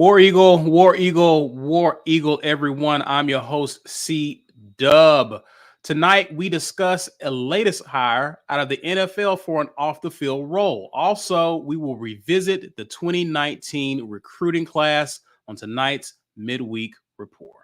War Eagle, War Eagle, War Eagle, everyone. I'm your host, C Dub. Tonight, we discuss a latest hire out of the NFL for an off-the-field role. Also, we will revisit the 2019 recruiting class on tonight's midweek report.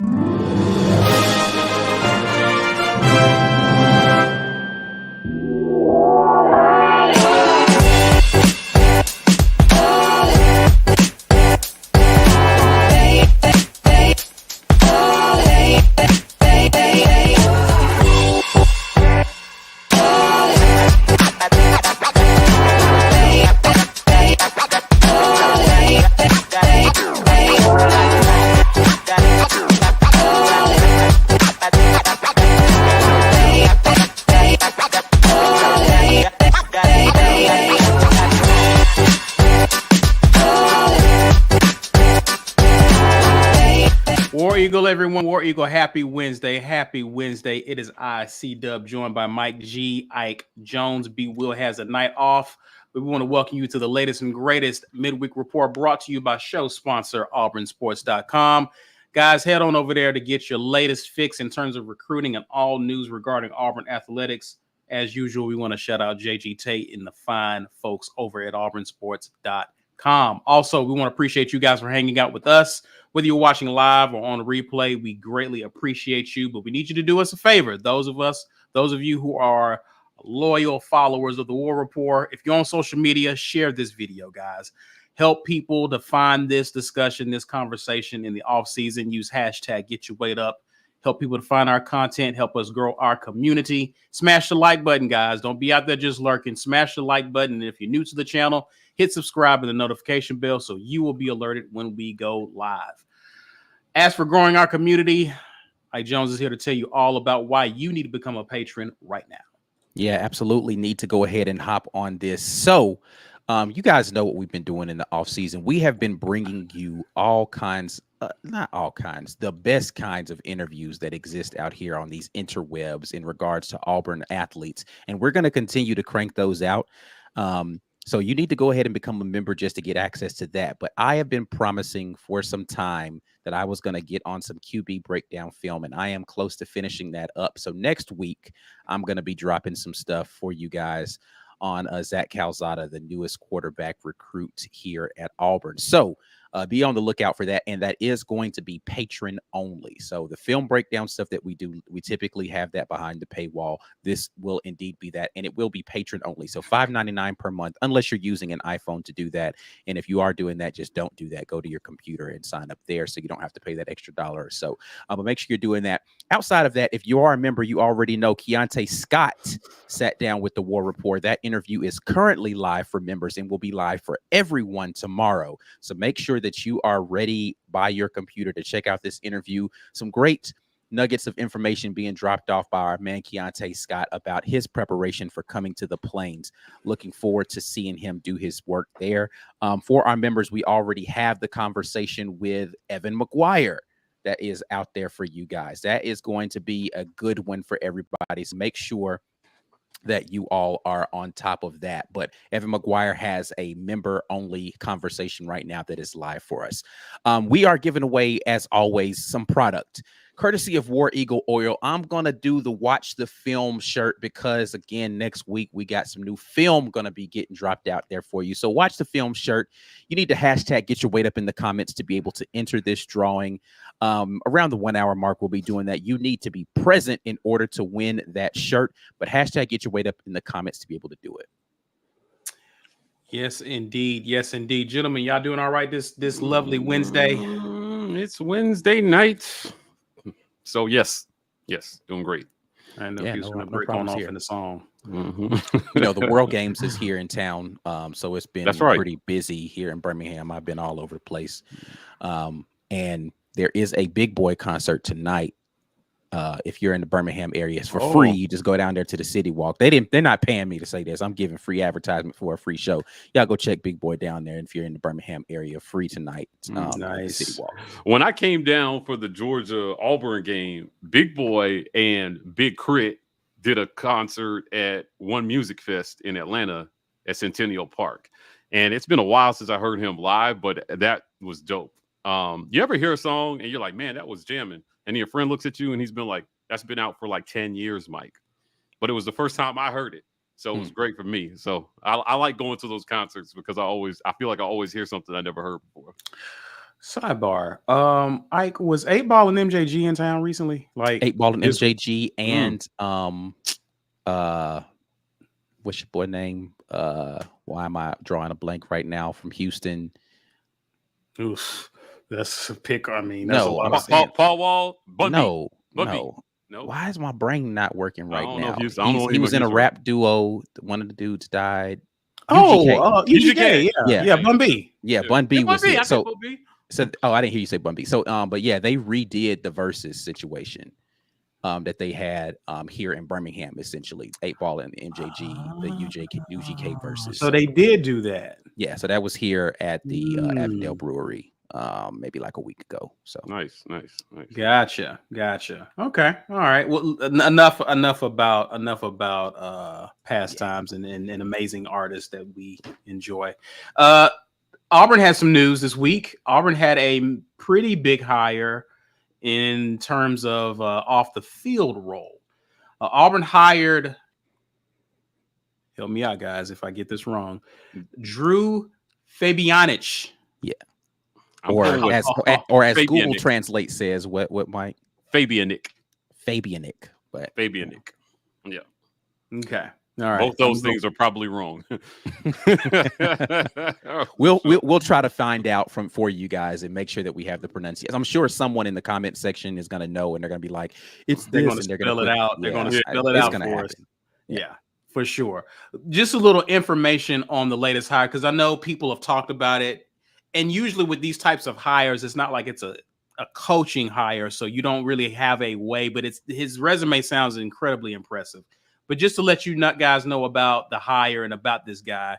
War Eagle, everyone. War Eagle, happy Wednesday. Happy Wednesday. It is I, C-Dub, joined by Mike G, Ike Jones. B. Will has a night off. But we want to welcome you to the latest and greatest midweek report brought to you by show sponsor auburnsports.com. Guys, head on over there to get your latest fix in terms of recruiting and all news regarding Auburn athletics. As usual, we want to shout out JG Tate and the fine folks over at auburnsports.com. Also, we want to appreciate you guys for hanging out with us. Whether you're watching live or on replay, we greatly appreciate you, but we need you to do us a favor. Those of you who are loyal followers of the War Rapport, if you're on social media, share this video, guys. Help people to find this discussion, this conversation in the off season. Use hashtag Get Your Weight Up. Help people to find our content. Help us grow our community. Smash the like button, guys. Don't be out there just lurking. Smash the like button. And if you're new to the channel, hit subscribe and the notification bell so you will be alerted when we go live. As for growing our community, Ike Jones is here to tell you all about why you need to become a patron right now. Yeah, absolutely need to go ahead and hop on this. So you guys know what we've been doing in the off season. We have been bringing you all kinds, not all kinds, the best kinds of interviews that exist out here on these interwebs in regards to Auburn athletes. And we're going to continue to crank those out. So you need to go ahead and become a member just to get access to that. But I have been promising for some time that I was going to get on some QB breakdown film, and I am close to finishing that up. So next week, I'm going to be dropping some stuff for you guys on Zach Calzada, the newest quarterback recruit here at Auburn. So be on the lookout for that, and that is going to be patron only. So the film breakdown stuff that we do, we typically have that behind the paywall. This will indeed be that, and it will be patron only. So $5.99 per month, unless you're using an iPhone to do that. And if you are doing that, just don't do that. Go to your computer and sign up there so you don't have to pay that extra $1 or so. But make sure you're doing that. Outside of that, if you are a member, you already know Keontae Scott sat down with the War Rapport. That interview is currently live for members and will be live for everyone tomorrow. So make sure that you are ready by your computer to check out this interview. Some great nuggets of information being dropped off by our man Keontae Scott about his preparation for coming to the Plains. Looking forward to seeing him do his work there. For our members, we already have the conversation with Evan McGuire that is out there for you guys. That is going to be a good one for everybody. So make sure that you all are on top of that. But Evan McGuire has a member-only conversation right now that is live for us. We are giving away, as always, some product. Courtesy of War Eagle Oil, I'm going to do the Watch the Film shirt because, again, next week we got some new film going to be getting dropped out there for you. So Watch the Film shirt. You need to hashtag Get Your Weight Up in the comments to be able to enter this drawing. Around the 1 hour mark, we'll be doing that. You need to be present in order to win that shirt, but hashtag Get Your Weight Up in the comments to be able to do it. Yes, indeed. Yes, indeed. Gentlemen, y'all doing all right this lovely Wednesday? It's Wednesday night. So, yes, doing great. I know he's going to break on off in the song. You know, the World Games is here in town, so it's been pretty busy here in Birmingham. I've been all over the place. And there is a big boy concert tonight. If you're in the Birmingham area, it's for free. You just go down there to the City Walk. They're not paying me to say this. I'm giving free advertisement for a free show. Y'all go check Big Boy down there. And if you're in the Birmingham area, free tonight. Nice. City Walk. When I came down for the Georgia Auburn game, Big Boy and Big Crit did a concert at One Music Fest in Atlanta at Centennial Park. And it's been a while since I heard him live, but that was dope. You ever hear a song and you're like, man, that was jamming, and then your friend looks at you and he's been like, that's been out for like 10 years, Mike, but it was the first time I heard it, so it was great for me. So I like going to those concerts because I feel like I always hear something I never heard before. Sidebar. Ike, was 8 Ball and MJG in town recently? Like 8 Ball and MJG and what's your boy name? Why am I drawing a blank right now from Houston? Oof, that's a pick. I mean, that's a lot of Paul Wall, Bun B. No. No. Why is my brain not working right now? He was in a rap duo. One of the dudes died. UGK. Yeah, Bun B. Yeah, Bun B was here. So, Bun B. I didn't hear you say Bun B. So, but yeah, they redid the versus situation that they had here in Birmingham, essentially 8 Ball and MJG, the UGK versus. So they did do that. Yeah, so that was here at the Avondale Brewery, maybe like a week ago. So nice. Gotcha. Okay, all right. Well, enough about pastimes and amazing artists that we enjoy. Auburn had some news this week. Auburn had a pretty big hire in terms of off the field role. Auburn hired, help me out, guys, if I get this wrong, DREW FABIANICH. Yeah. Or as Fabianic. Google Translate says, what Mike? Fabianic. But Fabianic. Yeah. Okay. All right. Both those things are probably wrong. We'll try to find out for you guys and make sure that we have the pronunciation. I'm sure someone in the comment section is going to know, and they're going to be like, "It's this," and they're going to spell it out. They're going to spell it out for us. Yeah, for sure. Just a little information on the latest hire, because I know people have talked about it, and usually with these types of hires, it's not like it's a coaching hire, so you don't really have a way. But his resume sounds incredibly impressive. But just to let you guys know about the hire and about this guy,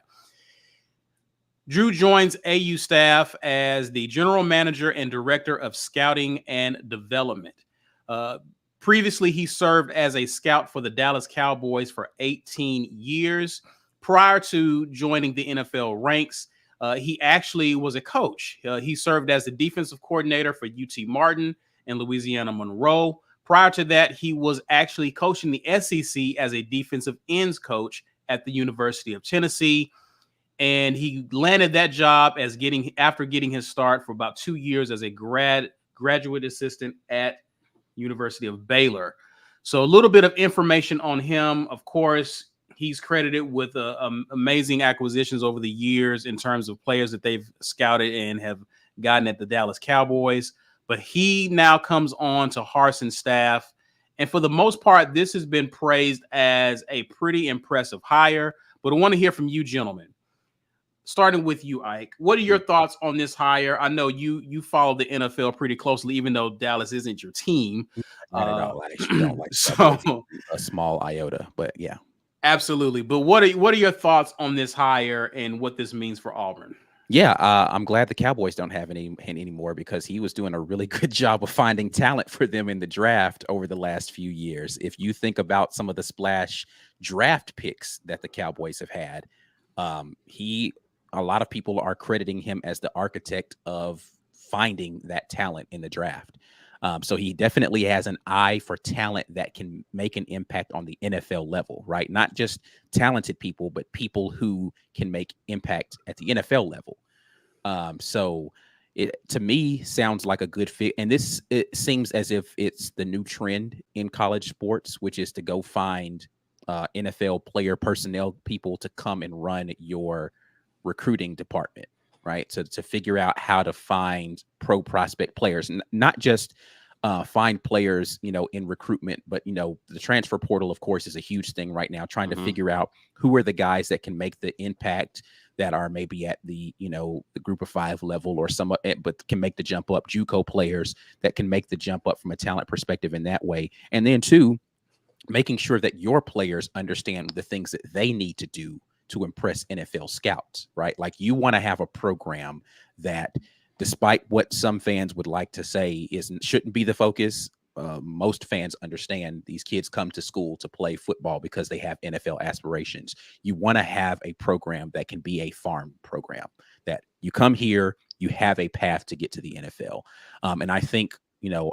DREW joins AU staff as the general manager and director of scouting and development. Previously, he served as a scout for the Dallas Cowboys for 18 years. Prior to joining the NFL ranks, he actually was a coach. He served as the defensive coordinator for UT Martin and Louisiana Monroe. Prior to that, he was actually coaching the SEC as a defensive ends coach at the University of Tennessee. And he landed that job after getting his start for about 2 years as a graduate assistant at University of Baylor. So a little bit of information on him. Of course, he's credited with amazing acquisitions over the years in terms of players that they've scouted and have gotten at the Dallas Cowboys. But he now comes on to Harson's staff. And for the most part, this has been praised as a pretty impressive hire. But I want to hear from you, gentlemen. Starting with you, Ike. What are your thoughts on this hire? I know you follow the NFL pretty closely, even though Dallas isn't your team. Not at all. I actually don't like a small iota, but yeah. Absolutely. But what are your thoughts on this hire and what this means for Auburn? Yeah, I'm glad the Cowboys don't have any anymore, because he was doing a really good job of finding talent for them in the draft over the last few years. If you think about some of the splash draft picks that the Cowboys have had, a lot of people are crediting him as the architect of finding that talent in the draft. So he definitely has an eye for talent that can make an impact on the NFL level, right? Not just talented people, but people who can make impact at the NFL level. So it, to me, sounds like a good fit. And it seems as if it's the new trend in college sports, which is to go find NFL player personnel people to come and run your recruiting department, right? So to figure out how to find pro prospect players, not just find players, in recruitment, but, the transfer portal, of course, is a huge thing right now, trying to figure out who are the guys that can make the impact that are maybe at the, the group of 5 level or some, but can make the jump up, JUCO players that can make the jump up from a talent perspective in that way. And then 2, making sure that your players understand the things that they need to do to impress NFL scouts, right? Like, you want to have a program that, despite what some fans would like to say shouldn't be the focus, most fans understand these kids come to school to play football because they have NFL aspirations. You want to have a program that can be a farm program, that you come here, you have a path to get to the NFL. And I think,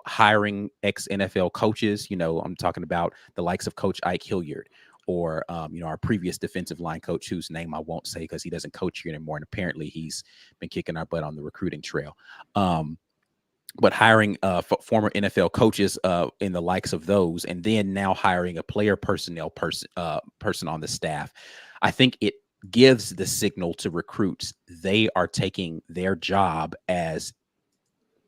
hiring ex-NFL coaches, I'm talking about the likes of Coach Ike Hilliard, or, our previous defensive line coach, whose name I won't say because he doesn't coach here anymore. And apparently he's been kicking our butt on the recruiting trail. But hiring former NFL coaches in the likes of those, and then now hiring a player personnel person on the staff, I think it gives the signal to recruits they are taking their job as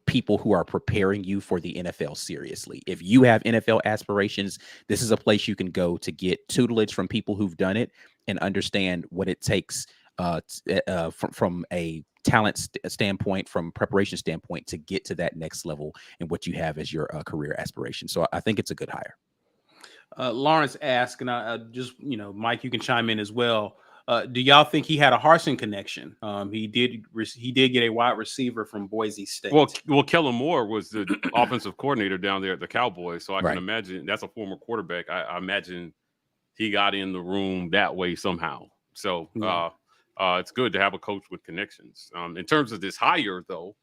people who are preparing you for the NFL seriously. If you have NFL aspirations, this is a place you can go to get tutelage from people who've done it and understand what it takes from a talent standpoint, from preparation standpoint, to get to that next level and what you have as your career aspiration. So I think it's a good hire. Lawrence asked, and I just, Mike, you can chime in as well. Do y'all think he had a Harsin connection? He did get a wide receiver from Boise State. Well, Kellen Moore was the offensive coordinator down there at the Cowboys, so I can imagine that's a former quarterback. I imagine he got in the room that way somehow. So it's good to have a coach with connections. In terms of this hire, though,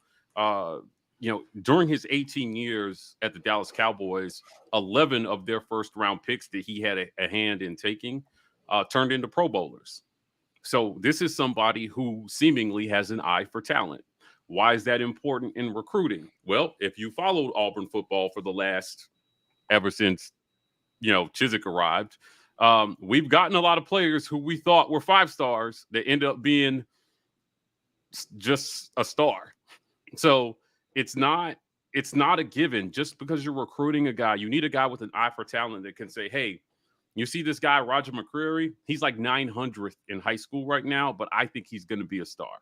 during his 18 years at the Dallas Cowboys, 11 of their first-round picks that he had a hand in taking turned into Pro Bowlers. So this is somebody who seemingly has an eye for talent. Why is that important in recruiting? Well, if you followed Auburn football for the last, ever since, Chizik arrived, we've gotten a lot of players who we thought were 5 stars that end up being just a star. So it's not a given. Just because you're recruiting a guy, you need a guy with an eye for talent that can say, hey, you see this guy, Roger McCreary, he's like 900th in high school right now, but I think he's going to be a star.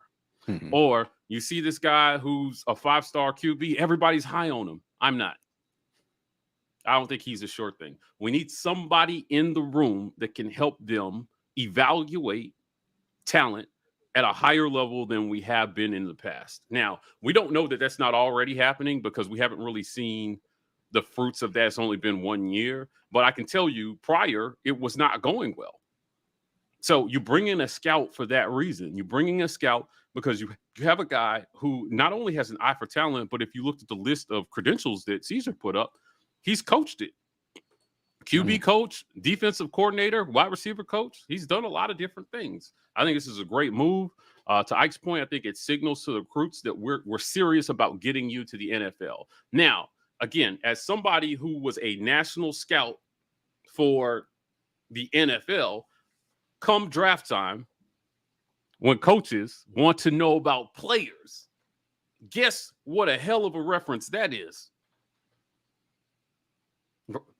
Mm-hmm. Or you see this guy who's a 5-star QB, everybody's high on him. I'm not. I don't think he's a sure thing. We need somebody in the room that can help them evaluate talent at a higher level than we have been in the past. Now, we don't know that that's not already happening because we haven't really seen the fruits of that. It's only been 1 year. But I can tell you prior, it was not going well. So you bring in a scout for that reason. You're bringing a scout because you have a guy who not only has an eye for talent, but if you looked at the list of credentials that Caesar put up, he's coached it. QB coach, defensive coordinator, wide receiver coach. He's done a lot of different things. I think this is a great move. To Ike's point, I think it signals to the recruits that we're serious about getting you to the NFL. Now, again, as somebody who was a national scout for the NFL, come draft time, when coaches want to know about players, guess what a hell of a reference that is.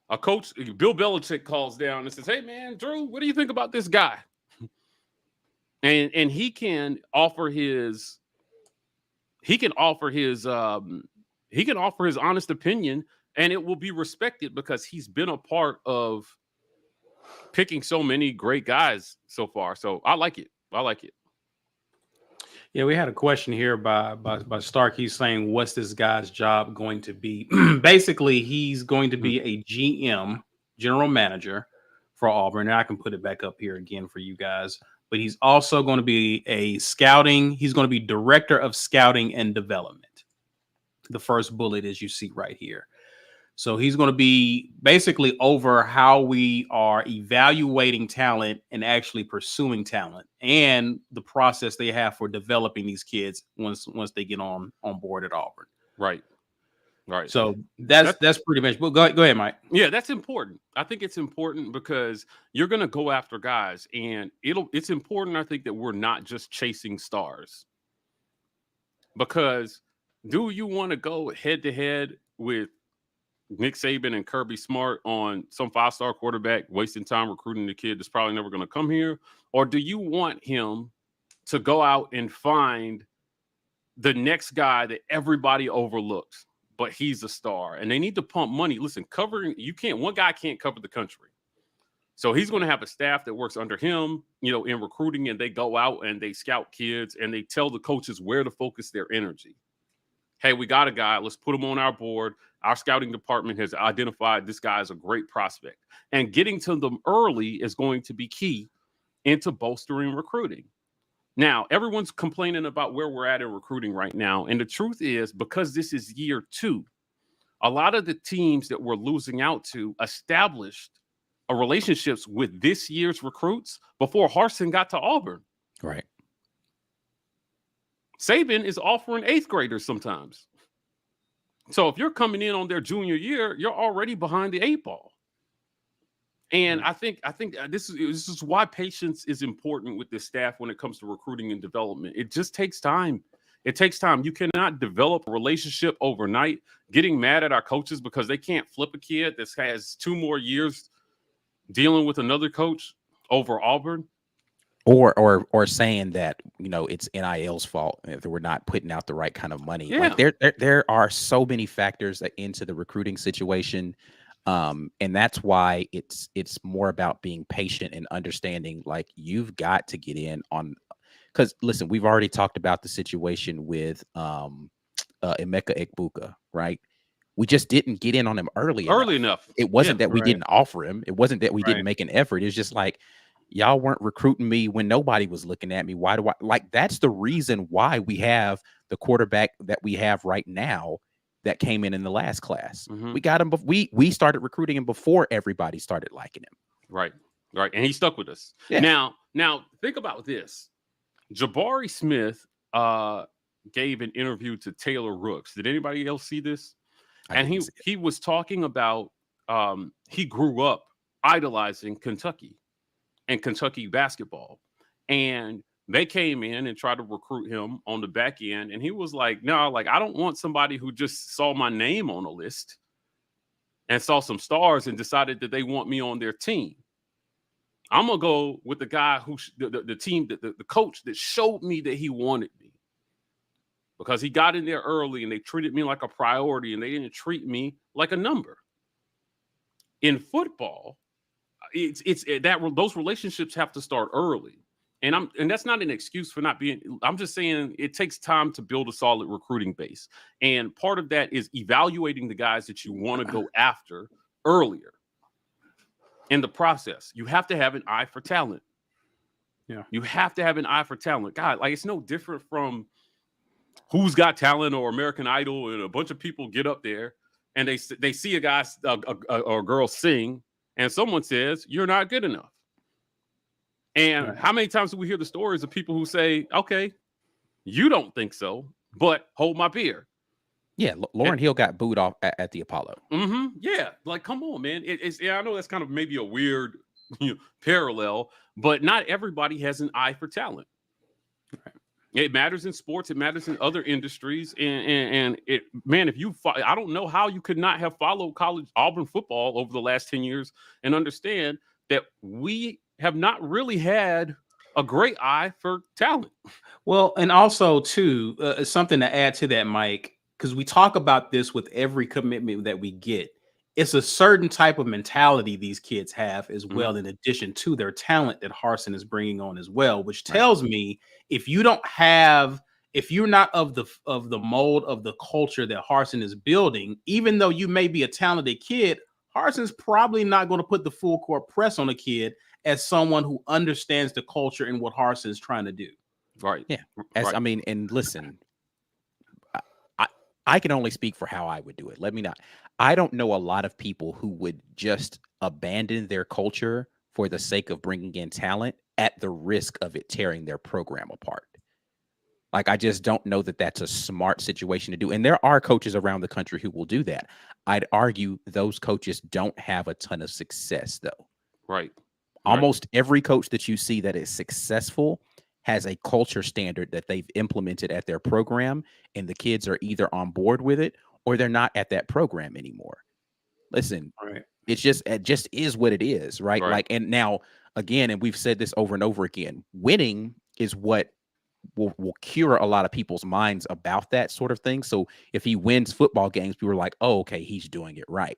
A coach, Bill Belichick, calls down and says, hey, man, Drew, what do you think about this guy? And he can offer his honest opinion, and it will be respected because he's been a part of picking so many great guys so far. So I like it. Yeah, we had a question here by Stark. He's saying, what's this guy's job going to be? Basically, he's going to be a GM, general manager for Auburn. And I can put it back up here again for you guys. But he's also going to be he's going to be director of scouting and development. The first bullet, as you see right here. So he's going to be basically over how we are evaluating talent and actually pursuing talent and the process they have for developing these kids once they get on board at Auburn. Right. So that's pretty much. But go ahead, Mike. Yeah, that's important. I think it's important because you're going to go after guys, and it's important, I think, that we're not just chasing stars. Because do you want to go head to head with Nick Saban and Kirby Smart on some 5-star quarterback, wasting time recruiting the kid that's probably never going to come here? Or do you want him to go out and find the next guy that everybody overlooks, but he's a star? And they need to pump money. Listen, one guy can't cover the country. So he's going to have a staff that works under him, in recruiting, and they go out and they scout kids and they tell the coaches where to focus their energy. Hey, we got a guy. Let's put him on our board. Our scouting department has identified this guy as a great prospect. And getting to them early is going to be key into bolstering recruiting. Now, everyone's complaining about where we're at in recruiting right now. And the truth is, because this is year 2, a lot of the teams that we're losing out to established a relationships with this year's recruits before Harsin got to Auburn. Right. Saban is offering 8th graders sometimes. So if you're coming in on their junior year, you're already behind the 8 ball. And I think this is why patience is important with this staff when it comes to recruiting and development. It just takes time. It takes time. You cannot develop a relationship overnight. Getting mad at our coaches because they can't flip a kid that has 2 more years dealing with another coach over Auburn. Or saying that, you know, it's NIL's fault that we're not putting out the right kind of money. Yeah. Like there are so many factors that into the recruiting situation. And that's why it's more about being patient and understanding, like, you've got to get in on, because listen, we've already talked about the situation with Emeka Egbuka, right? We just didn't get in on him early enough. It wasn't that we didn't offer him. It wasn't that we didn't make an effort. It's just like, y'all weren't recruiting me when nobody was looking at me. Why do I like? That's the reason why we have the quarterback that we have right now that came in the last class. We got him. We started recruiting him before everybody started liking him. Right. And he stuck with us. Yeah. Now think about this. Jabari Smith gave an interview to Taylor Rooks. Did anybody else see this? And he was talking about he grew up idolizing Kentucky and Kentucky basketball. And they came in and tried to recruit him on the back end. And he was like, no, like, I don't want somebody who just saw my name on a list and saw some stars and decided that they want me on their team. I'm going to go with the guy who, the team, the coach that showed me that he wanted me. Because he got in there early and they treated me like a priority and they didn't treat me like a number. In football, those relationships have to start early. And that's not an excuse for not being. I'm just saying it takes time to build a solid recruiting base. And part of that is evaluating the guys that you want to go after earlier in the process. You have to have an eye for talent. Yeah. You have to have an eye for talent. God, like, it's no different from Who's Got Talent or American Idol, and a bunch of people get up there and they see a guy or a girl sing, and someone says, you're not good enough. And how many times do we hear the stories of people who say, okay, you don't think so, but hold my beer. Yeah, Lauryn Hill got booed off at the Apollo. Yeah, like, come on, man. I know that's kind of maybe a weird parallel, but not everybody has an eye for talent. It matters in sports. It matters in other industries. And it, man, I don't know how you could not have followed college Auburn football over the last 10 years and understand that we have not really had a great eye for talent. Well, and also too, something to add to that, Mike, because we talk about this with every commitment that we get. It's a certain type of mentality these kids have as well, in addition to their talent that Harsin is bringing on as well, which tells me if you're not of the mold of the culture that Harsin is building, even though you may be a talented kid, Harsin's probably not going to put the full court press on a kid as someone who understands the culture and what Harsin is trying to do. Right. Yeah. I mean, and listen, I can only speak for how I would do it. I don't know a lot of people who would just abandon their culture for the sake of bringing in talent at the risk of it tearing their program apart. Like, I just don't know that that's a smart situation to do. And there are coaches around the country who will do that. I'd argue those coaches don't have a ton of success, though. Right. Almost every coach that you see that is successful has a culture standard that they've implemented at their program, and the kids are either on board with it or they're not at that program anymore. Listen, it just is what it is, right? Like, and now again, and we've said this over and over again, winning is what will cure a lot of people's minds about that sort of thing. So if he wins football games, people are like, oh, okay, he's doing it right.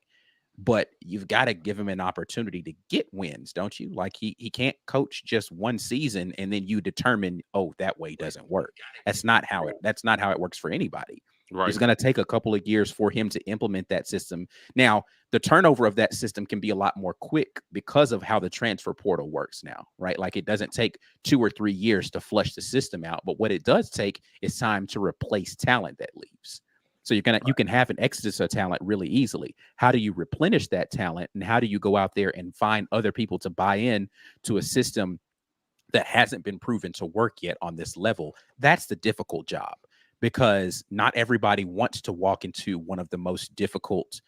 But you've got to give him an opportunity to get wins, don't you? Like, he can't coach just one season and then you determine, oh, that way doesn't work. That's not how it works for anybody. Right. It's going to take a couple of years for him to implement that system. Now, the turnover of that system can be a lot more quick because of how the transfer portal works now, right? Like it doesn't take 2 or 3 years to flush the system out, but what it does take is time to replace talent that leaves. So you can have an exodus of talent really easily. How do you replenish that talent, and how do you go out there and find other people to buy in to a system that hasn't been proven to work yet on this level? That's the difficult job, because not everybody wants to walk into one of the most difficult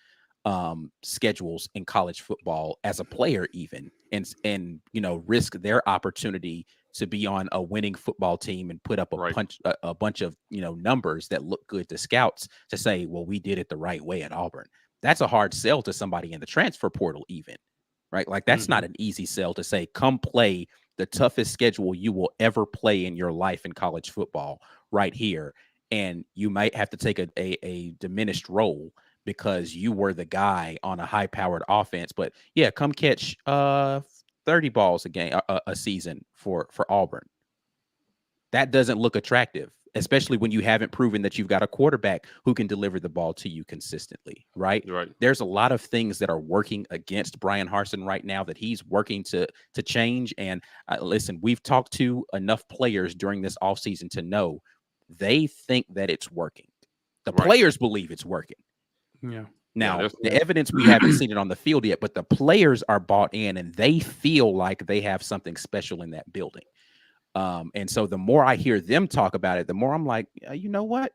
schedules in college football as a player, even, and risk their opportunity to be on a winning football team and put up a bunch of numbers that look good to scouts to say, well, we did it the right way at Auburn. That's a hard sell to somebody in the transfer portal, even, right? Like that's not an easy sell to say, come play the toughest schedule you will ever play in your life in college football right here, and you might have to take a diminished role because you were the guy on a high-powered offense. But yeah, come catch 30 balls a game, a season for Auburn. That doesn't look attractive, especially when you haven't proven that you've got a quarterback who can deliver the ball to you consistently, right? There's a lot of things that are working against Brian Harsin right now that he's working to change. And listen, we've talked to enough players during this offseason to know they think that it's working. The players believe it's working. Yeah. Now, the evidence, we haven't seen it on the field yet, but the players are bought in and they feel like they have something special in that building. And so the more I hear them talk about it, the more I'm like, you know what?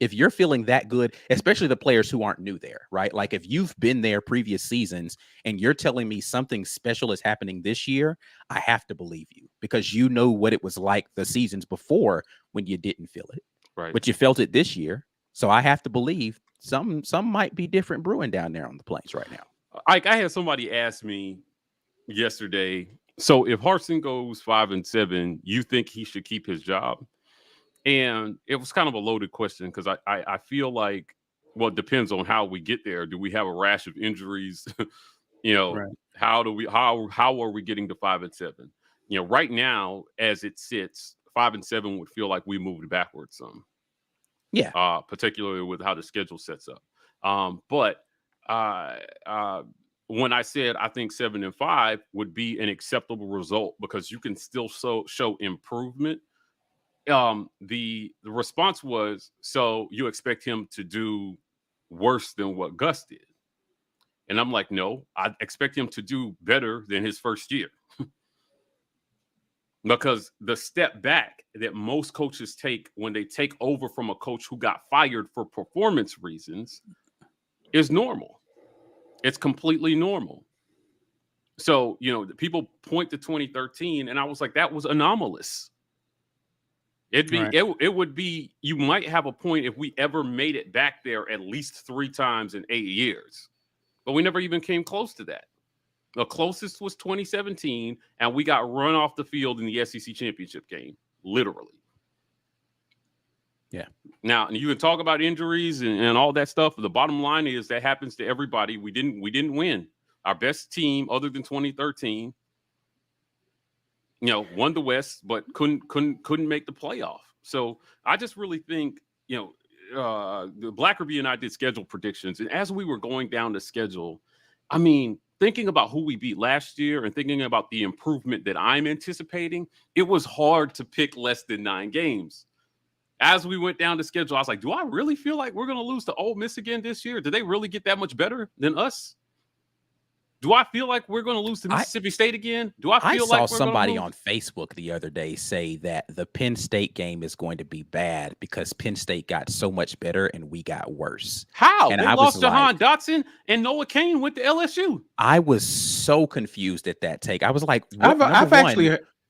If you're feeling that good, especially the players who aren't new there, right? Like if you've been there previous seasons and you're telling me something special is happening this year, I have to believe you, because you know what it was like the seasons before when you didn't feel it, but you felt it this year. So I have to believe some might be different brewing down there on the plains right now. I had somebody ask me yesterday, so if Harsin goes 5-7, you think he should keep his job? And it was kind of a loaded question, because I feel like, well, it depends on how we get there. Do we have a rash of injuries? How are we getting to 5-7? Right now, as it sits, 5-7 would feel like we moved backwards some. Yeah. Particularly with how the schedule sets up. But when I said I think 7-5 would be an acceptable result because you can still show improvement, the response was, so you expect him to do worse than what Gus did? And I'm like, no, I expect him to do better than his first year. Because the step back that most coaches take when they take over from a coach who got fired for performance reasons is normal. It's completely normal. So, people point to 2013, and I was like, that was anomalous. It would be, you might have a point if we ever made it back there at least 3 times in 8 years. But we never even came close to that. The closest was 2017, and we got run off the field in the SEC championship game, literally. Yeah. Now, you can talk about injuries and all that stuff. But the bottom line is that happens to everybody. We didn't win. Our best team, other than 2013, won the West, but couldn't make the playoff. So I just really think, Blackerby and I did schedule predictions, and as we were going down the schedule, I mean, thinking about who we beat last year and thinking about the improvement that I'm anticipating, it was hard to pick less than 9 games. As we went down the schedule, I was like, do I really feel like we're going to lose to Ole Miss again this year? Did they really get that much better than us? Do I feel like we're going to lose to Mississippi State again? Do I feel like saw somebody on Facebook the other day say that the Penn State game is going to be bad because Penn State got so much better and we got worse. How? And they lost Jahan Dotson and Noah Kane went to LSU. I was so confused at that take. I was like,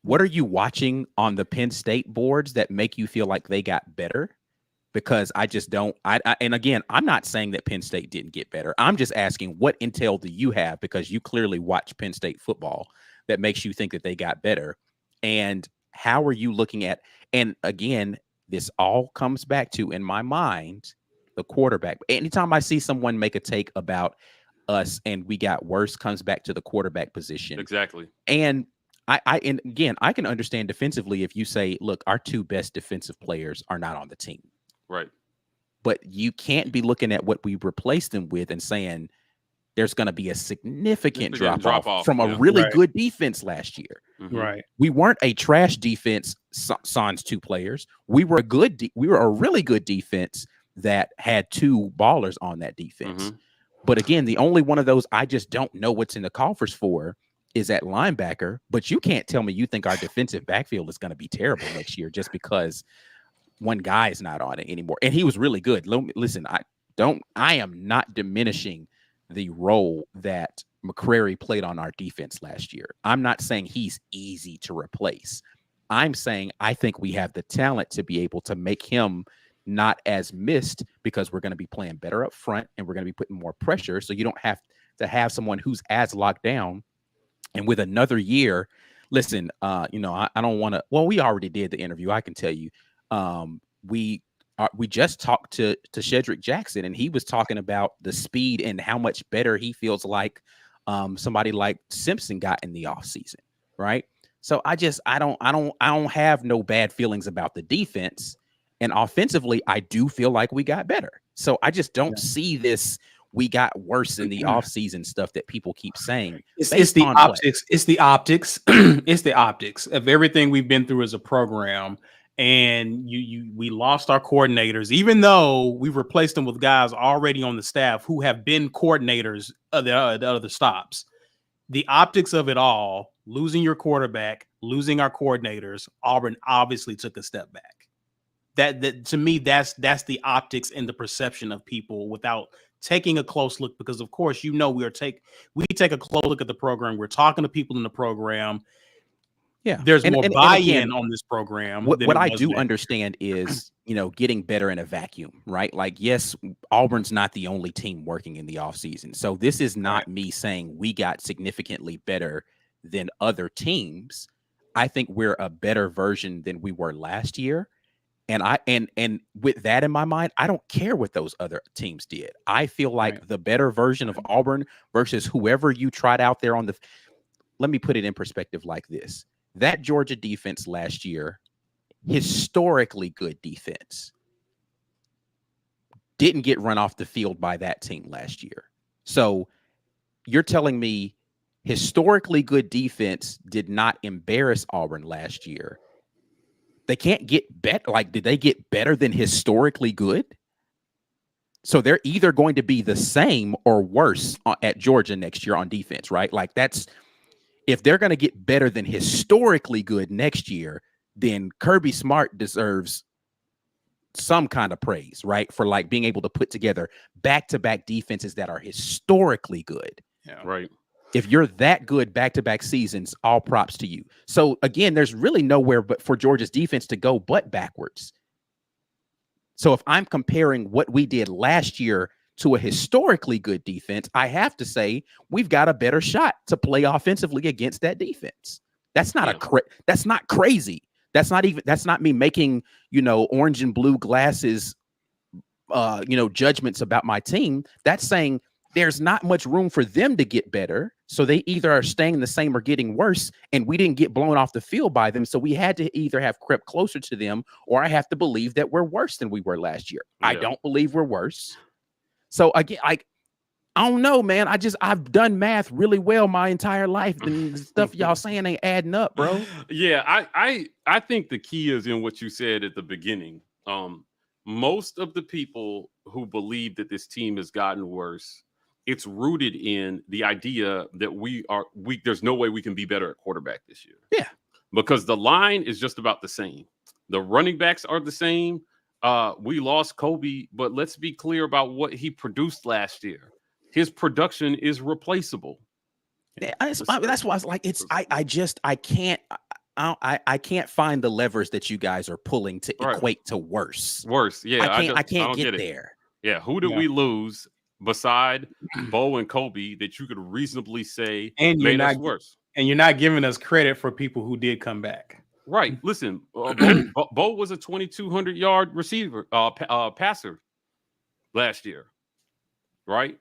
what are you watching on the Penn State boards that make you feel like they got better? Because I just don't. And again, I'm not saying that Penn State didn't get better. I'm just asking, what intel do you have? Because you clearly watch Penn State football that makes you think that they got better. And how are you looking at? And again, this all comes back to, in my mind, the quarterback. Anytime I see someone make a take about us and we got worse, comes back to the quarterback position. Exactly. And and again, I can understand defensively if you say, look, our 2 best defensive players are not on the team. Right. But you can't be looking at what we replaced them with and saying there's going to be a significant Significant drop off drop-off, from a yeah. really Right. good defense last year. Mhm. Right. We weren't a trash defense sans two players. We were a really good defense that had two ballers on that defense. Mhm. But again, the only one of those I just don't know what's in the coffers for is at linebacker. But you can't tell me you think our defensive backfield is going to be terrible next year just because one guy is not on it anymore. And he was really good. Listen, I am not diminishing the role that McCrary played on our defense last year. I'm not saying he's easy to replace. I'm saying I think we have the talent to be able to make him not as missed because we're going to be playing better up front and we're going to be putting more pressure. So you don't have to have someone who's as locked down. And with another year, listen, I don't want to. Well, we already did the interview. I can tell you, we just talked to Shedrick Jackson, and he was talking about the speed and how much better he feels like somebody like Simpson got in the offseason, right? So I don't have no bad feelings about the defense, and offensively, I do feel like we got better. So I just don't see this. We got worse in the offseason stuff that people keep saying. It's the optics. It's the optics. It's the optics of everything we've been through as a program. And we lost our coordinators, even though we replaced them with guys already on the staff who have been coordinators of the other stops. The optics of it all, losing your quarterback, losing our coordinators, Auburn obviously took a step back. That to me, that's the optics and the perception of people without taking a close look, because of course, we take a close look at the program. We're talking to people in the program. Yeah, there's more buy-in again, on this program. What I do understand is, getting better in a vacuum, right? Like, yes, Auburn's not the only team working in the offseason. So this is not me saying we got significantly better than other teams. I think we're a better version than we were last year. And with that in my mind, I don't care what those other teams did. I feel like the better version of Auburn versus whoever you tried out there let me put it in perspective like this. That Georgia defense last year, historically good defense, didn't get run off the field by that team last year. So you're telling me historically good defense did not embarrass Auburn last year. They can't get better. Like, did they get better than historically good? So they're either going to be the same or worse at Georgia next year on defense, right? Like, if they're going to get better than historically good next year, then Kirby Smart deserves some kind of praise, right? For like being able to put together back-to-back defenses that are historically good. Yeah. Right. If you're that good back-to-back seasons, all props to you. So again, there's really nowhere but for Georgia's defense to go but backwards. So if I'm comparing what we did last year to a historically good defense, I have to say we've got a better shot to play offensively against that defense. That's not that's not crazy. That's not me making, orange and blue glasses, judgments about my team. That's saying there's not much room for them to get better. So they either are staying the same or getting worse, and we didn't get blown off the field by them. So we had to either have crept closer to them, or I have to believe that we're worse than we were last year. Yeah. I don't believe we're worse. So again, I don't know, man. I've done math really well my entire life, and the stuff y'all saying ain't adding up, bro. Yeah, I think the key is in what you said at the beginning. Most of the people who believe that this team has gotten worse, it's rooted in the idea that there's no way we can be better at quarterback this year. Yeah. Because the line is just about the same. The running backs are the same. We lost Kobe, but let's be clear about what he produced last year. His production is replaceable. Yeah, that's why I was like, I can't find the levers that you guys are pulling to equate to worse. Worse, yeah. I can't get there. Yeah, who did we lose beside Bo and Kobe that you could reasonably say made us worse? And you're not giving us credit for people who did come back. Right. Listen, Bo was a 2,200-yard receiver, passer last year. Right.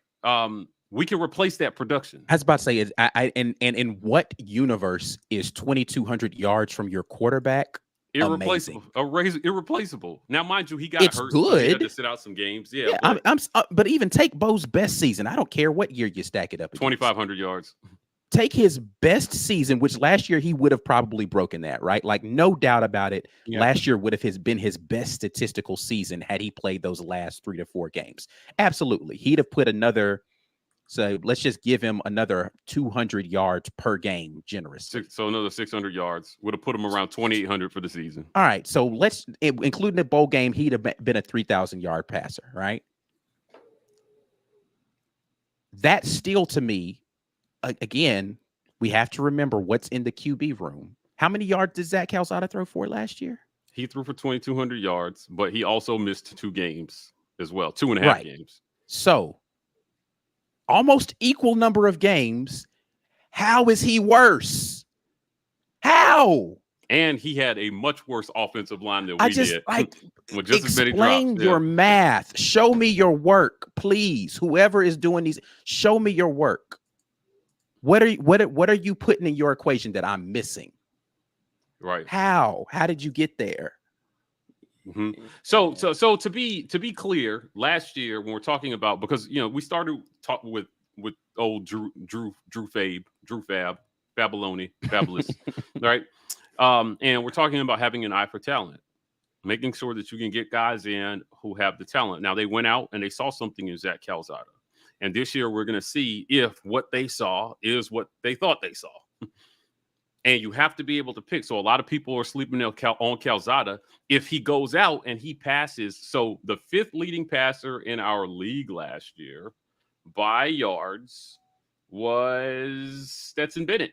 We can replace that production. I was about to say, in what universe is 2,200 yards from your quarterback irreplaceable. Irreplaceable. Now, mind you, he got It's hurt, so he had good. to sit out some games. Yeah, Yeah, but but even take Bo's best season. I don't care what year you stack it up against. 2,500 yards. Take his best season, which last year he would have probably broken that, right? Like, no doubt about it. Yeah. Last year would have been his best statistical season had he played those last 3 to 4 games. Absolutely. He'd have put another, so let's just give him another 200 yards per game generously. So another 600 yards would have put him around 2,800 for the season. All right. So including the bowl game, he'd have been a 3,000 yard passer, right? That still, to me, again, we have to remember what's in the QB room. How many yards did Zach Calzada throw for last year? He threw for 2,200 yards, but he also missed 2 games as well, 2.5 games. So almost equal number of games. How is he worse? How? And he had a much worse offensive line than we did. With just explain your math. Show me your work, please. Whoever is doing these, show me your work. What are you putting in your equation that I'm missing? Right. How did you get there? Mm-hmm. So to be clear, last year when we're talking about, because we started talking with old Drew Fabianich, fabulous, right? And we're talking about having an eye for talent, making sure that you can get guys in who have the talent. Now they went out and they saw something in Zach Calzada. And this year, we're going to see if what they saw is what they thought they saw. And you have to be able to pick. So a lot of people are sleeping on Calzada. If he goes out and he passes, so the 5th leading passer in our league last year by yards was Stetson Bennett.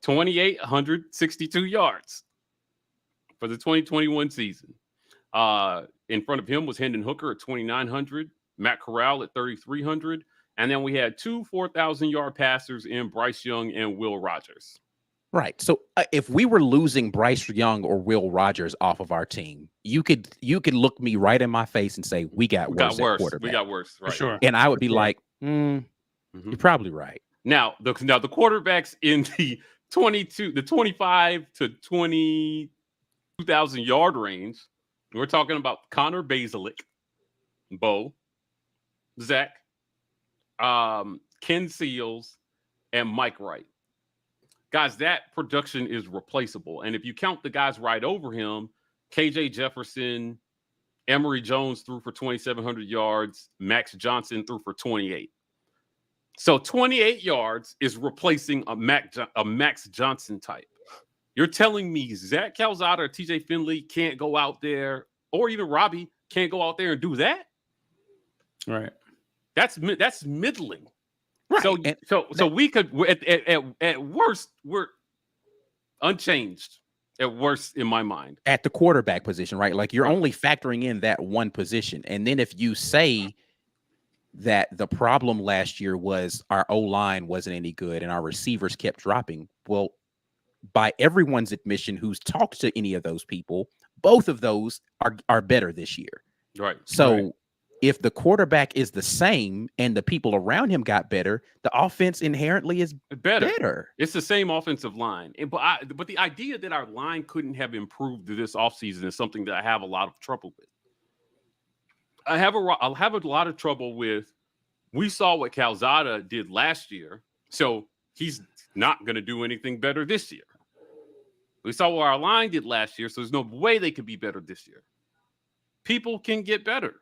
2,862 yards for the 2021 season. In front of him was Hendon Hooker at 2,900. Matt Corral at 3,300. And then we had 2 4,000-yard passers in Bryce Young and Will Rogers. Right. So if we were losing Bryce Young or Will Rogers off of our team, you could look me right in my face and say, we got worse. We got worse. Right. For sure. And I would be like, you're probably right. Now the quarterbacks in the 25 to 22,000 yard range, we're talking about Connor Basilick, Bo, Zach, Ken Seals, and Mike Wright. Guys, that production is replaceable. And if you count the guys right over him, KJ Jefferson, Emory Jones threw for 2,700 yards. Max Johnson threw for 28. So 28 yards is replacing a Max Johnson type. You're telling me Zach Calzada or TJ Finley can't go out there, or even Robbie can't go out there and do that? Right. That's middling. Right. So we could at worst we're unchanged. At worst, in my mind, at the quarterback position, right? Like you're only factoring in that one position, and then if you say that the problem last year was our O-line wasn't any good and our receivers kept dropping, well, by everyone's admission who's talked to any of those people, both of those are better this year. Right. So if the quarterback is the same and the people around him got better, the offense inherently is better. It's the same offensive line. But the idea that our line couldn't have improved this offseason is something that I have a lot of trouble with. I'll have a lot of trouble with, we saw what Calzada did last year, so he's not going to do anything better this year. We saw what our line did last year, so there's no way they could be better this year. People can get better.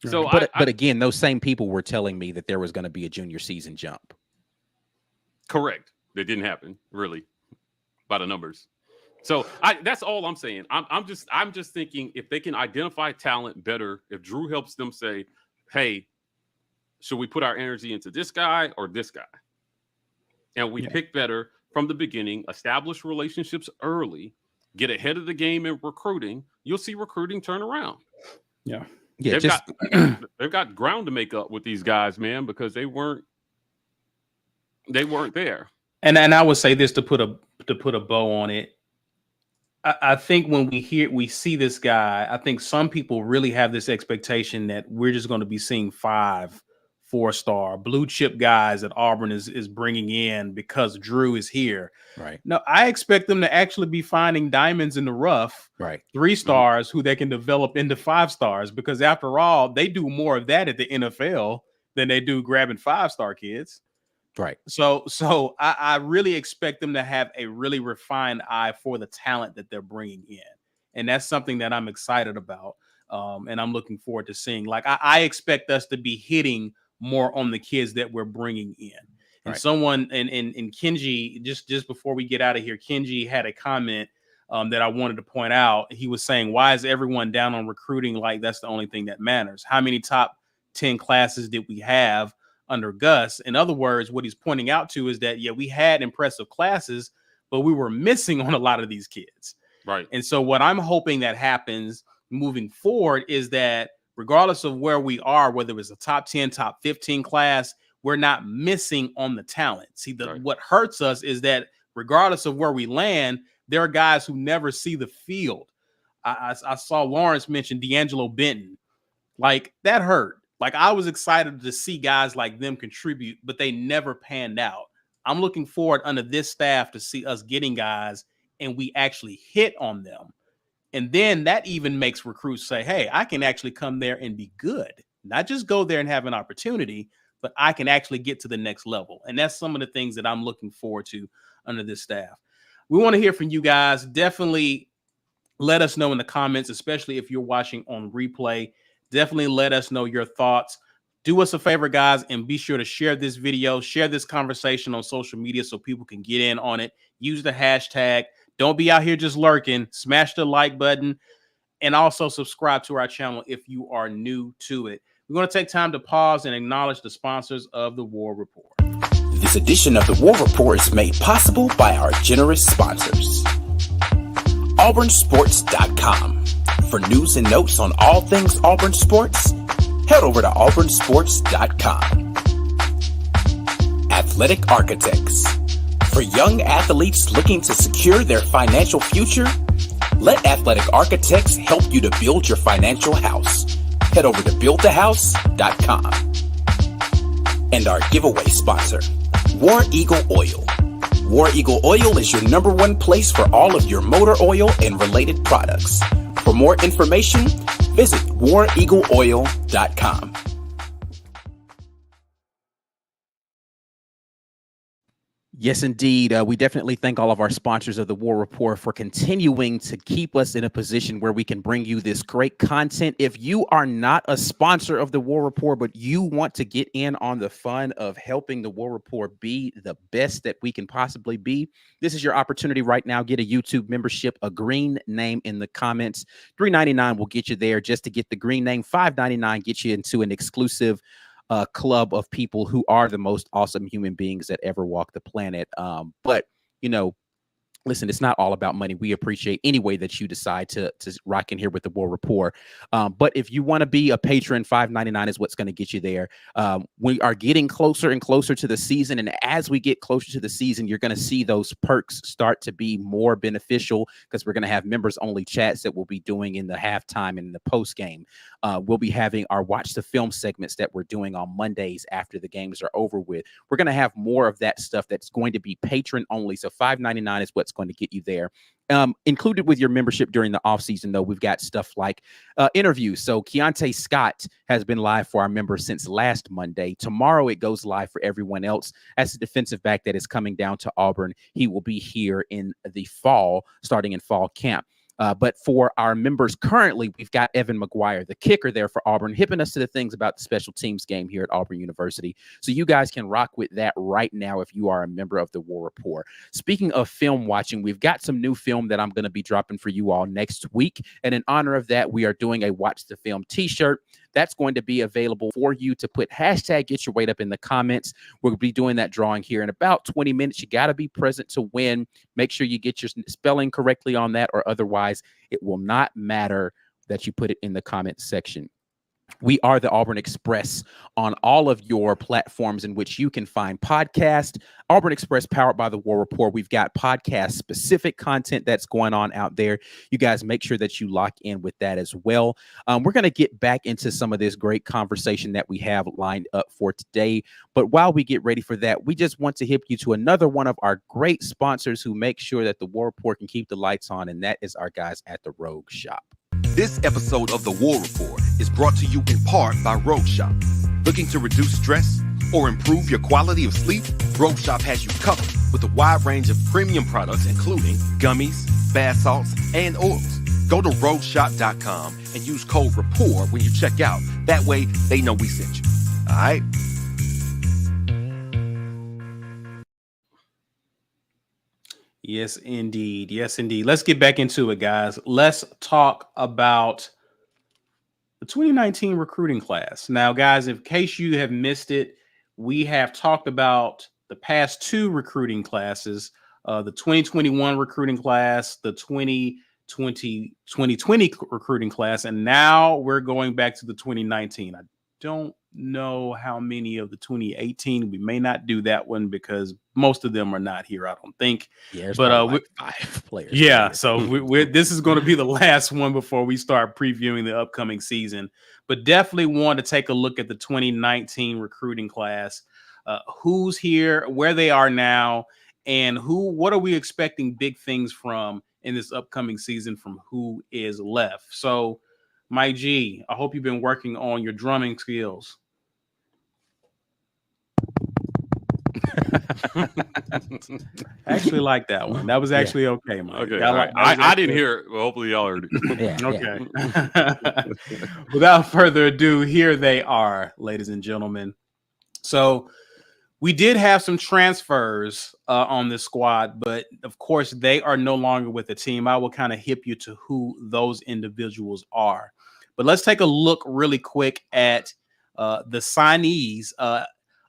So, but again, those same people were telling me that there was going to be a junior season jump. Correct. That didn't happen, really, by the numbers. So that's all I'm saying. I'm just thinking if they can identify talent better, if Drew helps them say, hey, should we put our energy into this guy or this guy? And we pick better from the beginning, establish relationships early, get ahead of the game in recruiting, you'll see recruiting turn around. Yeah. Yeah, they've got ground to make up with these guys, man, because they weren't there. And I would say this to put a bow on it. I think when we see this guy, I think some people really have this expectation that we're just going to be seeing 5 4-star blue chip guys that Auburn is bringing in because Drew is here. Right. No, I expect them to actually be finding diamonds in the rough. Right. 3-stars who they can develop into 5-stars, because after all, they do more of that at the NFL than they do grabbing 5-star kids. Right. So I really expect them to have a really refined eye for the talent that they're bringing in. And that's something that I'm excited about. And I'm looking forward to seeing. Like, I expect us to be hitting more on the kids that we're bringing in. And someone in Kenji, just before we get out of here, Kenji had a comment that I wanted to point out. He was saying, why is everyone down on recruiting like that's the only thing that matters? How many top 10 classes did we have under Gus? In other words, what he's pointing out to is that, yeah, we had impressive classes, but we were missing on a lot of these kids. Right. And so what I'm hoping that happens moving forward is that regardless of where we are, whether it's a top 10, top 15 class, we're not missing on the talent. See, what hurts us is that regardless of where we land, there are guys who never see the field. I saw Lawrence mention D'Angelo Benton. Like, that hurt. Like, I was excited to see guys like them contribute, but they never panned out. I'm looking forward under this staff to see us getting guys and we actually hit on them. And then that even makes recruits say, hey, I can actually come there and be good. Not just go there and have an opportunity, but I can actually get to the next level. And that's some of the things that I'm looking forward to under this staff. We want to hear from you guys. Definitely let us know in the comments, especially if you're watching on replay. Definitely let us know your thoughts. Do us a favor, guys, and be sure to share this video, share this conversation on social media so people can get in on it. Use the hashtag. Don't be out here just lurking. Smash the like button and also subscribe to our channel if you are new to it. We're going to take time to pause and acknowledge the sponsors of the War Rapport. This edition of the War Rapport is made possible by our generous sponsors. AuburnSports.com. For news and notes on all things Auburn sports, head over to AuburnSports.com. Athletic Architects. For young athletes looking to secure their financial future, let Athletic Architects help you to build your financial house. Head over to BuildTheHouse.com. And our giveaway sponsor, War Eagle Oil. War Eagle Oil is your #1 place for all of your motor oil and related products. For more information, visit WarEagleOil.com. Yes, indeed. We definitely thank all of our sponsors of the War Rapport for continuing to keep us in a position where we can bring you this great content. If you are not a sponsor of the War Rapport, but you want to get in on the fun of helping the War Rapport be the best that we can possibly be, this is your opportunity right now. Get a YouTube membership, a green name in the comments. $3.99 will get you there just to get the green name. $5.99 gets you into an exclusive club of people who are the most awesome human beings that ever walked the planet. But, you know, listen, it's not all about money. We appreciate any way that you decide to rock in here with the War Rapport. But if you want to be a patron, $5.99 is what's going to get you there. We are getting closer and closer to the season. And as we get closer to the season, you're going to see those perks start to be more beneficial because we're going to have members only chats that we'll be doing in the halftime and in the post game. We'll be having our watch the film segments that we're doing on Mondays after the games are over with. We're going to have more of that stuff that's going to be patron only. So $5.99 is what's going to get you there. Included with your membership during the offseason, though, we've got stuff like interviews. So Keontae Scott has been live for our members since last Monday. Tomorrow it goes live for everyone else. As a defensive back that is coming down to Auburn, he will be here in the fall, starting in fall camp. But for our members currently, we've got Evan McGuire, the kicker there for Auburn, hipping us to the things about the special teams game here at Auburn University. So you guys can rock with that right now if you are a member of the War Rapport. Speaking of film watching, we've got some new film that I'm going to be dropping for you all next week. And in honor of that, we are doing a Watch the Film t-shirt. That's going to be available for you to put hashtag get your weight up in the comments. We'll be doing that drawing here in about 20 minutes. You got to be present to win. Make sure you get your spelling correctly on that, or otherwise it will not matter that you put it in the comment section. We are the Auburn Express on all of your platforms in which you can find podcasts. Auburn Express, powered by the War Rapport. We've got podcast-specific content that's going on out there. You guys make sure that you lock in with that as well. We're going to get back into some of this great conversation that we have lined up for today. But while we get ready for that, we just want to hip you to another one of our great sponsors who make sure that the War Rapport can keep the lights on, and that is our guys at the Rogue Shop. This episode of the War Rapport is brought to you in part by Rogue Shop. Looking to reduce stress or improve your quality of sleep? Rogue Shop has you covered with a wide range of premium products, including gummies, bath salts, and oils. Go to rogueshop.com and use code RAPPORT when you check out. That way, they know we sent you. All right? Yes, indeed. Yes, indeed. Let's get back into it, guys. Let's talk about the 2019 recruiting class. Now, guys, in case you have missed it, we have talked about the past two recruiting classes, the 2021 recruiting class, the 2020 recruiting class, and now we're going back to the 2019. I don't know how many of the 2018. We may not do that one because most of them are not here, I don't think. Yeah, but like 5 players. Yeah, so this is going to be the last one before we start previewing the upcoming season. But definitely want to take a look at the 2019 recruiting class. Who's here, where they are now, and what are we expecting big things from in this upcoming season from who is left. So, Mike G, I hope you've been working on your drumming skills. I actually like that one. That was actually okay, Mike. Okay, I didn't hear it. Well, hopefully y'all heard it. Okay. Without further ado, here they are, ladies and gentlemen. So we did have some transfers on this squad, but of course they are no longer with the team. I will kind of hip you to who those individuals are. But let's take a look really quick at the signees.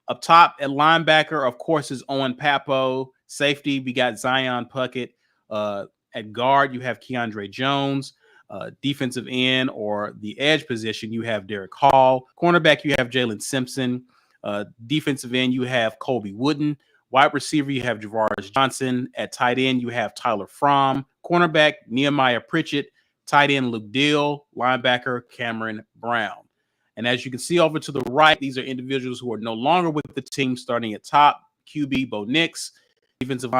Up top at linebacker, of course, is Owen Papo. Safety, we got Zion Puckett. At guard, you have Keandre Jones. Defensive end or the edge position, you have Derek Hall. Cornerback, you have Jalen Simpson. Defensive end, you have Colby Wooden. Wide receiver, you have Javaris Johnson. At tight end, you have Tyler Fromm. Cornerback, Nehemiah Pritchett. Tight end, Luke Dill. Linebacker, Cameron Brown. And as you can see over to the right, these are individuals who are no longer with the team, starting at top. QB, Bo Nix. Defensive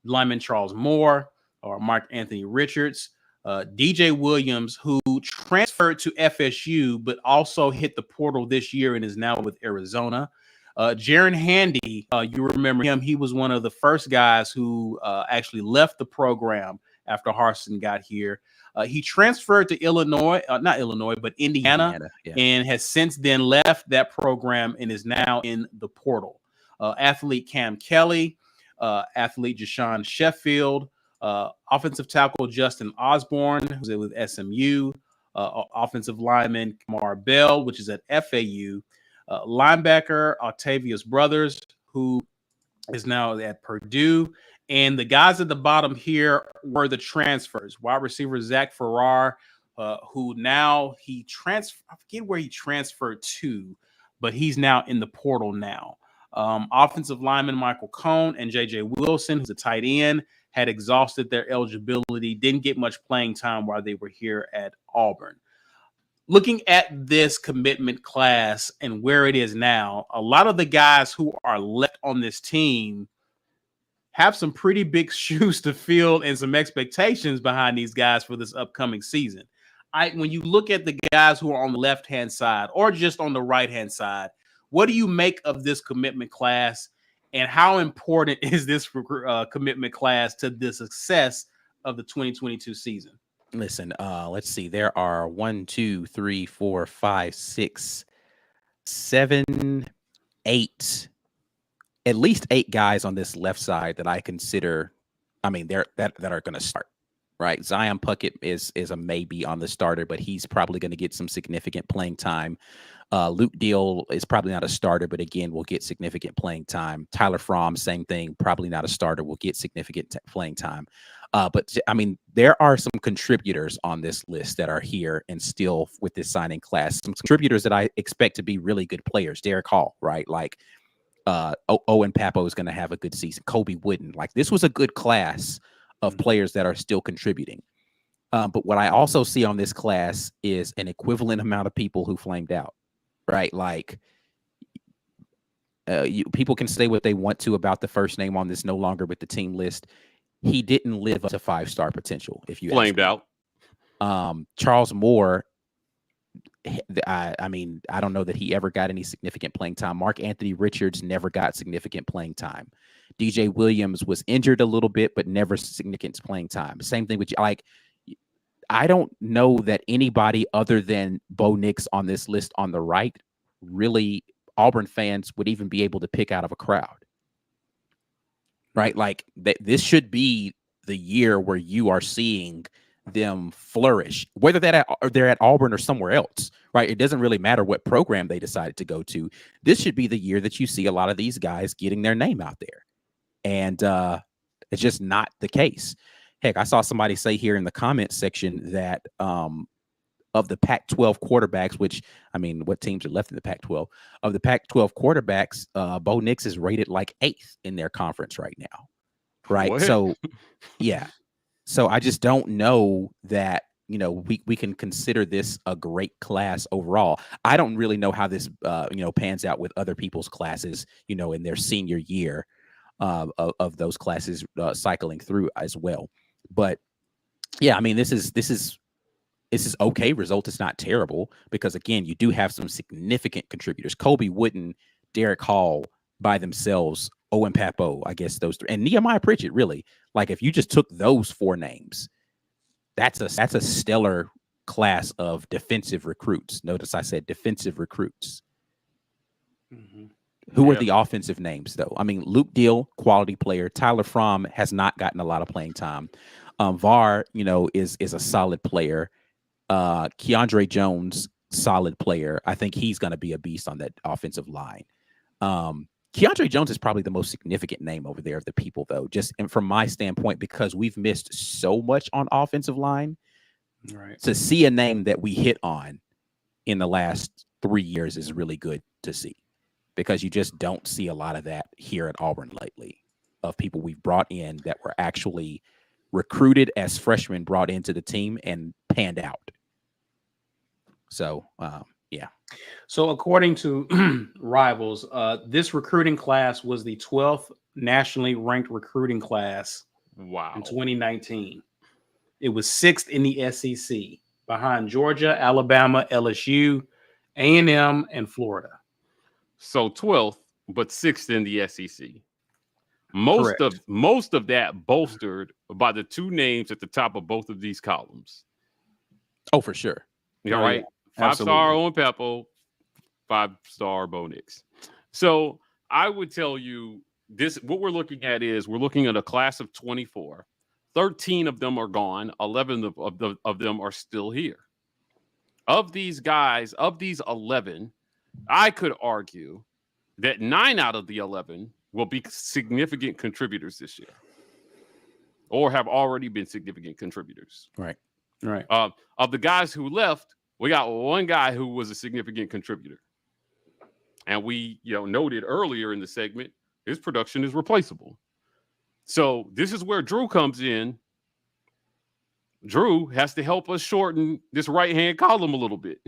lineman Charles Moore or Mark Anthony Richards. DJ Williams, who transferred to FSU, but also hit the portal this year and is now with Arizona. Jaron Handy, you remember him. He was one of the first guys who actually left the program after Harsin got here. He transferred to Indiana, and has since then left that program and is now in the portal. Athlete Cam Kelly, athlete Jashawn Sheffield, offensive tackle Justin Osborne, who's with SMU, offensive lineman Kamar Bell, which is at FAU, linebacker Octavius Brothers, who is now at Purdue. And the guys at the bottom here were the transfers. Wide receiver Zach Farrar, who now I forget where he transferred to, but he's now in the portal now. Offensive lineman Michael Cohn and J.J. Wilson, who's a tight end, had exhausted their eligibility, didn't get much playing time while they were here at Auburn. Looking at this commitment class and where it is now, a lot of the guys who are left on this team have some pretty big shoes to fill and some expectations behind these guys for this upcoming season. When you look at the guys who are on the left-hand side or just on the right-hand side, what do you make of this commitment class, and how important is this commitment class to the success of the 2022 season? Listen, let's see. There are 1, 2, 3, 4, 5, 6, 7, 8. At least 8 guys on this left side that I consider, that are going to start, right? Zion Puckett is a maybe on the starter, but he's probably going to get some significant playing time. Luke Deal is probably not a starter, but again, will get significant playing time. Tyler Fromm, same thing, probably not a starter, will get significant playing time. But I mean, there are some contributors on this list that are here and still with this signing class. Some contributors that I expect to be really good players. Derek Hall, right? Like Owen Papo is going to have a good season. Kobe Wooden. Like this was a good class of players that are still contributing. But what I also see on this class is an equivalent amount of people who flamed out. Right, like people can say what they want to about the first name on this no longer with the team list. He didn't live up to 5-star potential. If you flamed out, Charles Moore. I mean, I don't know that he ever got any significant playing time. Mark Anthony Richards never got significant playing time. DJ Williams was injured a little bit, but never significant playing time. Same thing with like. I don't know that anybody other than Bo Nix on this list on the right, really Auburn fans would even be able to pick out of a crowd. Right? Like this should be the year where you are seeing them flourish, whether they're at Auburn or somewhere else. Right? It doesn't really matter what program they decided to go to. This should be the year that you see a lot of these guys getting their name out there. And it's just not the case. Heck, I saw somebody say here in the comments section that of the Pac-12 quarterbacks, which, I mean, what teams are left in the Pac-12? Of the Pac-12 quarterbacks, Bo Nix is rated like 8th in their conference right now. Right? What? So, yeah. So I just don't know that, you know, we can consider this a great class overall. I don't really know how this, pans out with other people's classes, you know, in their senior year of those classes cycling through as well. But yeah, I mean, this is okay result. It's not terrible because again, you do have some significant contributors. Kobe Wooden, Derek Hall by themselves, Owen Papo, I guess those three, and Nehemiah Pritchett. Really, like if you just took those 4 names, that's a stellar class of defensive recruits. Notice I said defensive recruits. Mm-hmm. Who are the offensive names, though? I mean, Luke Deal, quality player. Tyler Fromm has not gotten a lot of playing time. VAR, you know, is a solid player. Keandre Jones, solid player. I think he's going to be a beast on that offensive line. Keandre Jones is probably the most significant name over there of the people, though, just and from my standpoint, because we've missed so much on offensive line. Right. To see a name that we hit on in the last 3 years is really good to see. Because you just don't see a lot of that here at Auburn lately of people we've brought in that were actually recruited as freshmen, brought into the team and panned out. So, yeah. So according to Rivals, this recruiting class was the 12th nationally ranked recruiting class in 2019. It was 6th in the SEC behind Georgia, Alabama, LSU, A&M, and Florida. So 12th, but 6th in the SEC. Most of that bolstered by the 2 names at the top of both of these columns. Oh, for sure. Yeah, right. 5-star Owen Papo, 5-star Bo Nix. So I would tell you this: what we're looking at is we're looking at a class of 24. 13 of them are gone. 11 of them are still here. Of these guys, of these 11. I could argue that 9 out of the 11 will be significant contributors this year or have already been significant contributors. Right. Of the guys who left, we got 1 guy who was a significant contributor. And we, noted earlier in the segment, his production is replaceable. So this is where DREW comes in. DREW has to help us shorten this right-hand column a little bit.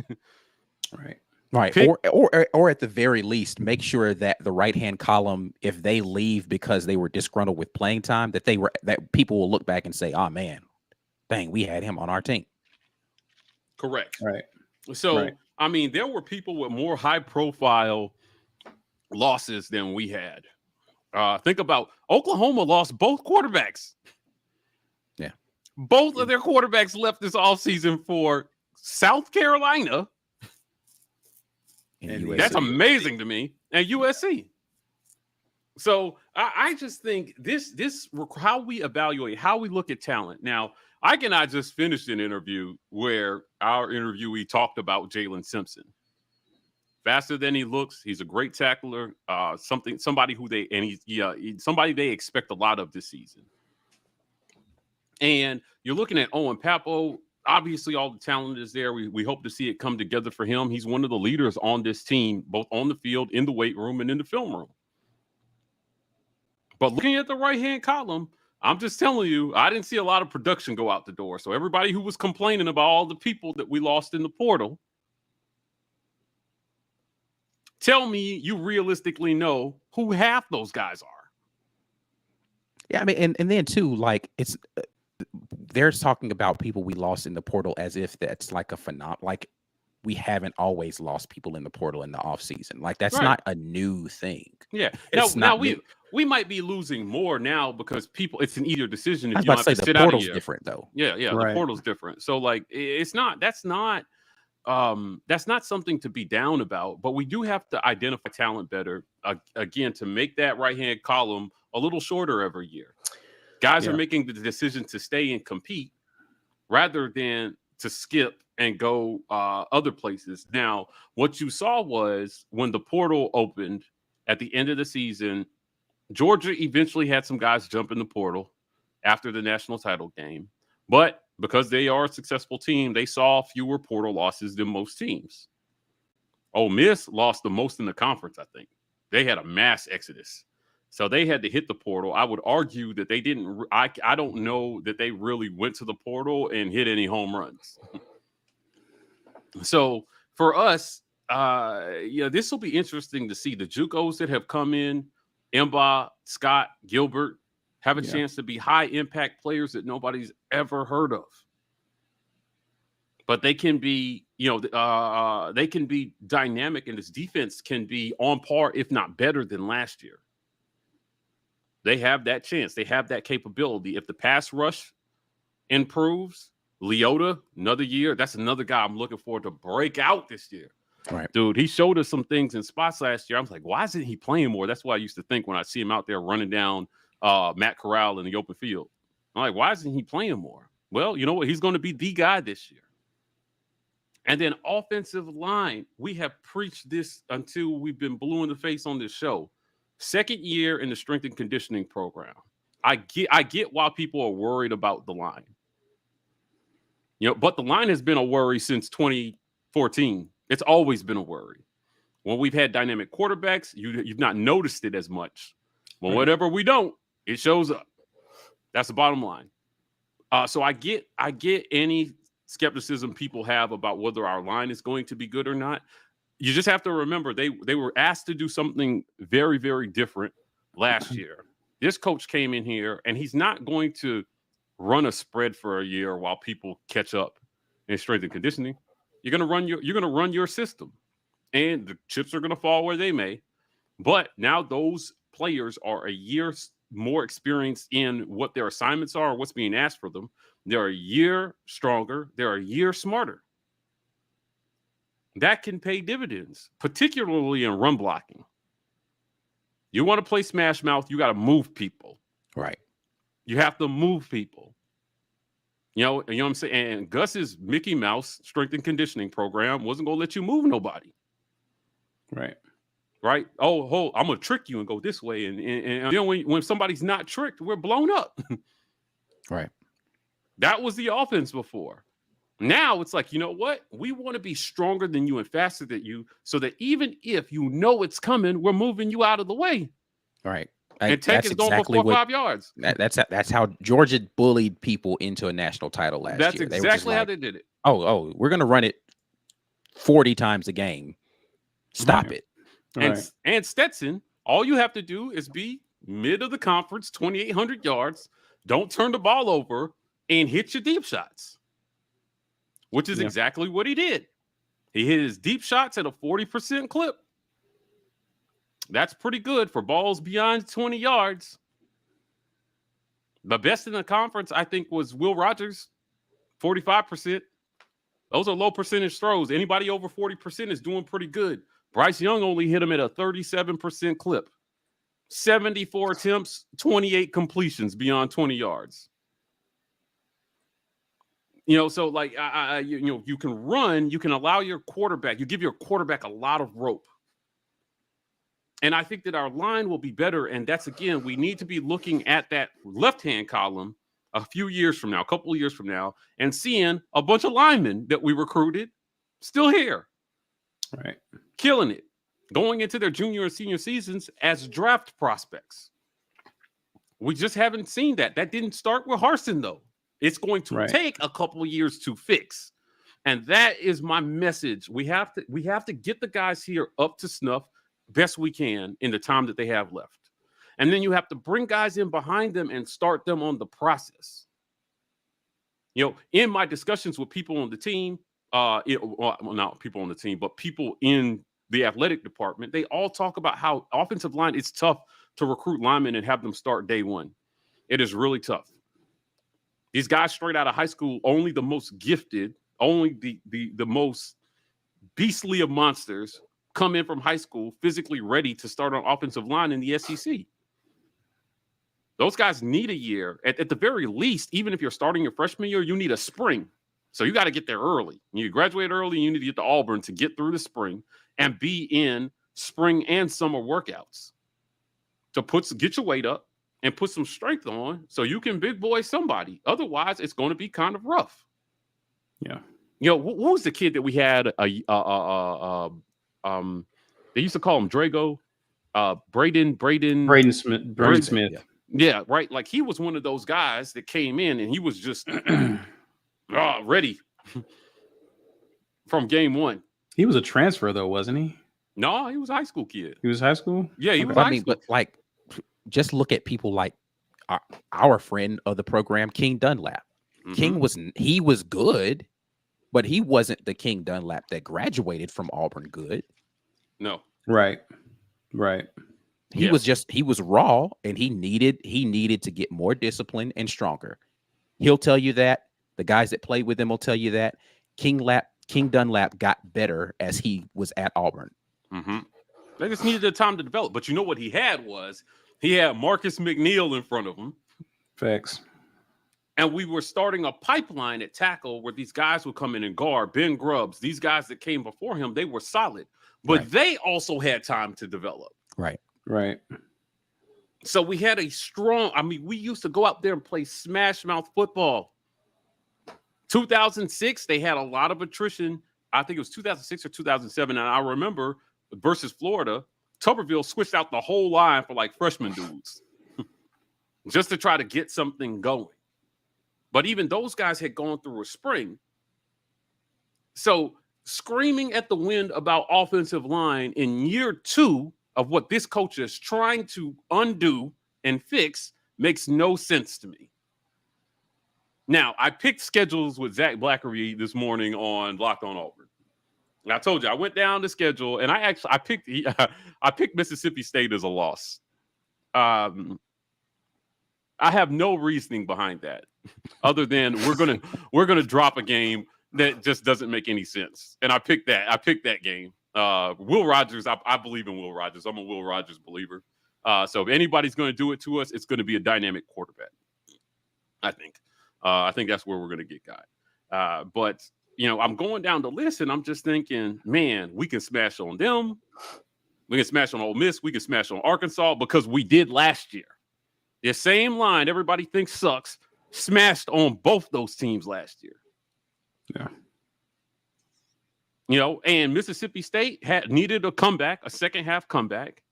Right. Right. Or at the very least, make sure that the right-hand column, if they leave because they were disgruntled with playing time, that people will look back and say, oh man, dang, we had him on our team. Correct. Right. So, I mean, there were people with more high-profile losses than we had. Think about Oklahoma lost both quarterbacks. Yeah. Both of their quarterbacks left this offseason for South Carolina. And that's amazing to me. And USC. So I just think this how we evaluate, how we look at talent. Now, Ike and I just finished an interview where our interviewee talked about Jalen Simpson. Faster than he looks. He's a great tackler. Somebody they expect a lot of this season. And you're looking at Owen Pappoe. Obviously, all the talent is there. We hope to see it come together for him. He's one of the leaders on this team, both on the field, in the weight room, and in the film room. But looking at the right-hand column, I'm just telling you, I didn't see a lot of production go out the door. So everybody who was complaining about all the people that we lost in the portal, tell me you realistically know who half those guys are. Yeah, I mean, and then too, like it's they're talking about people we lost in the portal as if that's like a phenomenon. Like we haven't always lost people in the portal in the offseason. Like that's not a new thing. Yeah. It's now new. we might be losing more now because it's an easier decision if I was you about don't to have say to the sit out a portal's year. different though. Yeah, Right. the portal's different. So like that's not something to be down about, but we do have to identify talent better again to make that right-hand column a little shorter every year. Guys are making the decision to stay and compete rather than to skip and go other places. Now, what you saw was when the portal opened at the end of the season, Georgia eventually had some guys jump in the portal after the national title game. But because they are a successful team, they saw fewer portal losses than most teams. Ole Miss lost the most in the conference, I think. They had a mass exodus. So they had to hit the portal. I would argue that they didn't. I don't know that they really went to the portal and hit any home runs. So for us, this will be interesting to see the JUCOs that have come in, Emba, Scott, Gilbert, have a chance to be high impact players that nobody's ever heard of. But they can be, they can be dynamic, and this defense can be on par, if not better than last year. They have that chance. They have that capability. If the pass rush improves, Leota, another year, that's another guy I'm looking forward to break out this year. Right. Dude, he showed us some things in spots last year. I was like, why isn't he playing more? That's what I used to think when I see him out there running down Matt Corral in the open field. I'm like, why isn't he playing more? Well, you know what? He's going to be the guy this year. And then offensive line, we have preached this until we've been blue in the face on this show. Second year in the strength and conditioning program. I get why people are worried about the line. But the line has been a worry since 2014. It's always been a worry. When we've had dynamic quarterbacks, you've not noticed it as much. But whatever we don't, it shows up. That's the bottom line. So I get any skepticism people have about whether our line is going to be good or not. You just have to remember they were asked to do something very, very different last year. This coach came in here, and he's not going to run a spread for a year while people catch up in strength and conditioning. You're going to run your system, and the chips are going to fall where they may. But now those players are a year more experienced in what their assignments are, what's being asked for them. They're a year stronger. They're a year smarter. That can pay dividends, particularly in run blocking. You want to play smash mouth, you got to move people. Right. You have to move people. You know what I'm saying? And Gus's Mickey Mouse strength and conditioning program wasn't going to let you move nobody. Right. Right? Oh, I'm going to trick you and go this way. And when somebody's not tricked, we're blown up. Right. That was the offense before. Now it's like, you know what? We want to be stronger than you and faster than you so that even if you know it's coming, we're moving you out of the way. Right. And Tech is going before 5 yards. That's how Georgia bullied people into a national title last year. That's exactly how they did it. Oh, we're going to run it 40 times a game. Stop it. And Stetson, all you have to do is be mid of the conference, 2,800 yards. Don't turn the ball over and hit your deep shots, which is exactly what he did. He hit his deep shots at a 40% clip. That's pretty good for balls beyond 20 yards. The best in the conference, I think, was Will Rogers, 45%. Those are low percentage throws. Anybody over 40% is doing pretty good. Bryce Young only hit him at a 37% clip. 74 attempts, 28 completions beyond 20 yards. So like you can run, you can allow your quarterback, you give your quarterback a lot of rope. And I think that our line will be better. And that's, again, we need to be looking at that left-hand column a few years from now, a couple of years from now, and seeing a bunch of linemen that we recruited still here. Right. Killing it. Going into their junior and senior seasons as draft prospects. We just haven't seen that. That didn't start with Harsin, though. It's going to take a couple of years to fix. And that is my message. We have to get the guys here up to snuff best we can in the time that they have left. And then you have to bring guys in behind them and start them on the process. In my discussions with people on the team, not people on the team, but people in the athletic department, they all talk about how offensive line, it's tough to recruit linemen and have them start day one. It is really tough. These guys straight out of high school, only the most gifted, only the most beastly of monsters come in from high school physically ready to start on offensive line in the SEC. Those guys need a year. At the very least, even if you're starting your freshman year, you need a spring. So you got to get there early. You graduate early, you need to get to Auburn to get through the spring and be in spring and summer workouts to get your weight up and put some strength on so you can big boy somebody. Otherwise, it's going to be kind of rough. Yeah. What was the kid that we had? They used to call him Drago, Braden Smith. Yeah, right. Like he was one of those guys that came in and he was just ready from game one. He was a transfer though, wasn't he? No, he was a high school kid. He was high school? Yeah, he was high school. But like, just look at people like our friend of the program, King Dunlap. Mm-hmm. He was good, but he wasn't the King Dunlap that graduated from Auburn good. No. Right. He was raw, and he needed to get more discipline and stronger. He'll tell you that. The guys that played with him will tell you that. King Dunlap got better as he was at Auburn. Mm-hmm. They just needed the time to develop. But you know what he had Marcus McNeil in front of him. Facts. And we were starting a pipeline at tackle where these guys would come in and guard. Ben Grubbs, these guys that came before him, they were solid. But they also had time to develop. Right. So we had we used to go out there and play smash mouth football. 2006, they had a lot of attrition. I think it was 2006 or 2007. And I remember versus Florida, Tuberville switched out the whole line for like freshman dudes just to try to get something going. But even those guys had gone through a spring. So screaming at the wind about offensive line in year 2 of what this coach is trying to undo and fix makes no sense to me. Now, I picked schedules with Zach Blackery this morning on Locked on Auburn. And I told you, I went down the schedule, and I picked Mississippi State as a loss. I have no reasoning behind that, other than we're gonna drop a game that just doesn't make any sense. And I picked that game. Will Rogers, I believe in Will Rogers. I'm a Will Rogers believer. So if anybody's going to do it to us, it's going to be a dynamic quarterback. I think that's where we're going to get guy. But I'm going down the list and I'm just thinking, man, we can smash on them. We can smash on Ole Miss. We can smash on Arkansas because we did last year. The same line everybody thinks sucks, smashed on both those teams last year. Yeah. And Mississippi State needed a comeback, a second half comeback.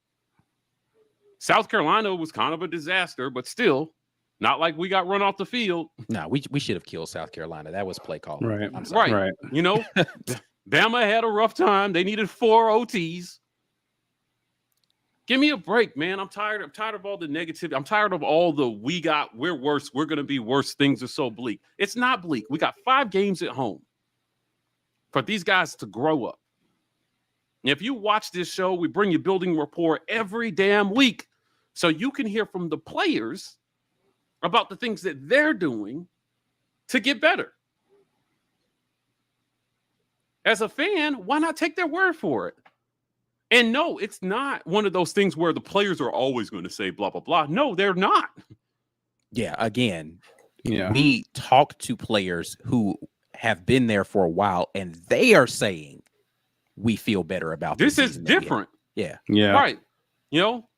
South Carolina was kind of a disaster, but still not like we got run off the field. No, we should have killed South Carolina. That was play call. Right. I'm sorry. Right. Bama had a rough time. They needed 4 OTs. Give me a break, man. I'm tired of all the negativity. I'm tired of all the we're worse. We're going to be worse. Things are so bleak. It's not bleak. We got 5 games at home for these guys to grow up. And if you watch this show, we bring you building rapport every damn week so you can hear from the players about the things that they're doing to get better. As a fan, why not take their word for it? And no, it's not one of those things where the players are always going to say blah, blah, blah. No, they're not. Yeah, again, We talked to players who have been there for a while, and they are saying we feel better about this is season than we have. different. Yeah. Right. You know,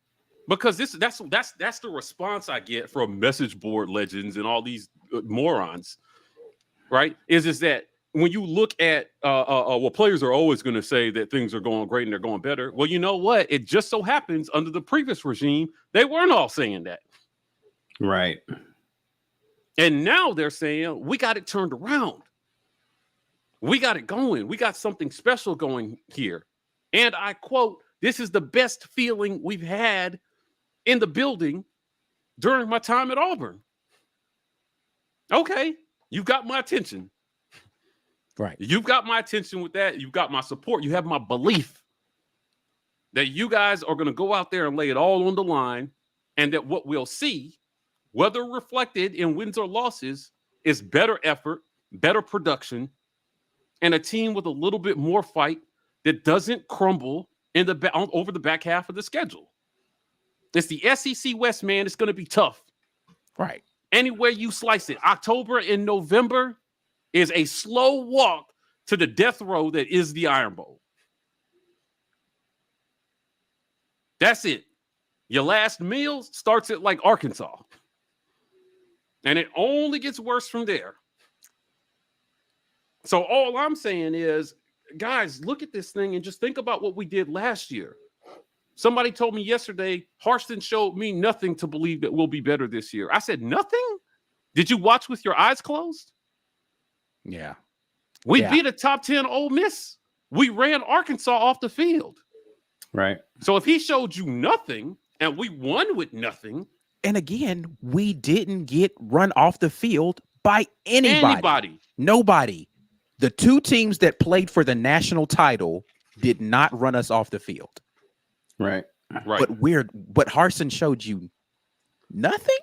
because that's the response I get from message board legends and all these morons. Right? Is that when you look at well, players are always going to say that things are going great and they're going better. Well, you know what? It just so happens under the previous regime, they weren't all saying that. Right. And now they're saying we got it turned around. We got it going. We got something special going here. And I quote, this is the best feeling we've had in the building during my time at Auburn. Okay, you've got my attention. Right. You've got my attention with that. You've got my support. You have my belief that you guys are going to go out there and lay it all on the line, and that what we'll see, whether reflected in wins or losses, is better effort, better production, and a team with a little bit more fight that doesn't crumble in the over the back half of the schedule. It's the SEC West, man. It's going to be tough. Right. Anywhere you slice it, October and November is a slow walk to the death row that is the Iron Bowl. That's it. Your last meal starts at like Arkansas. And it only gets worse from there. So all I'm saying is, guys, look at this thing and just think about what we did last year. Somebody told me yesterday, Harston showed me nothing to believe that we'll be better this year. I said, nothing? Did you watch with your eyes closed? Yeah. We beat a top 10 Ole Miss. We ran Arkansas off the field. Right. So if he showed you nothing and we won with nothing. And again, we didn't get run off the field by anybody. Nobody. The two teams that played for the national title did not run us off the field. Right. Right. But Harsin showed you nothing.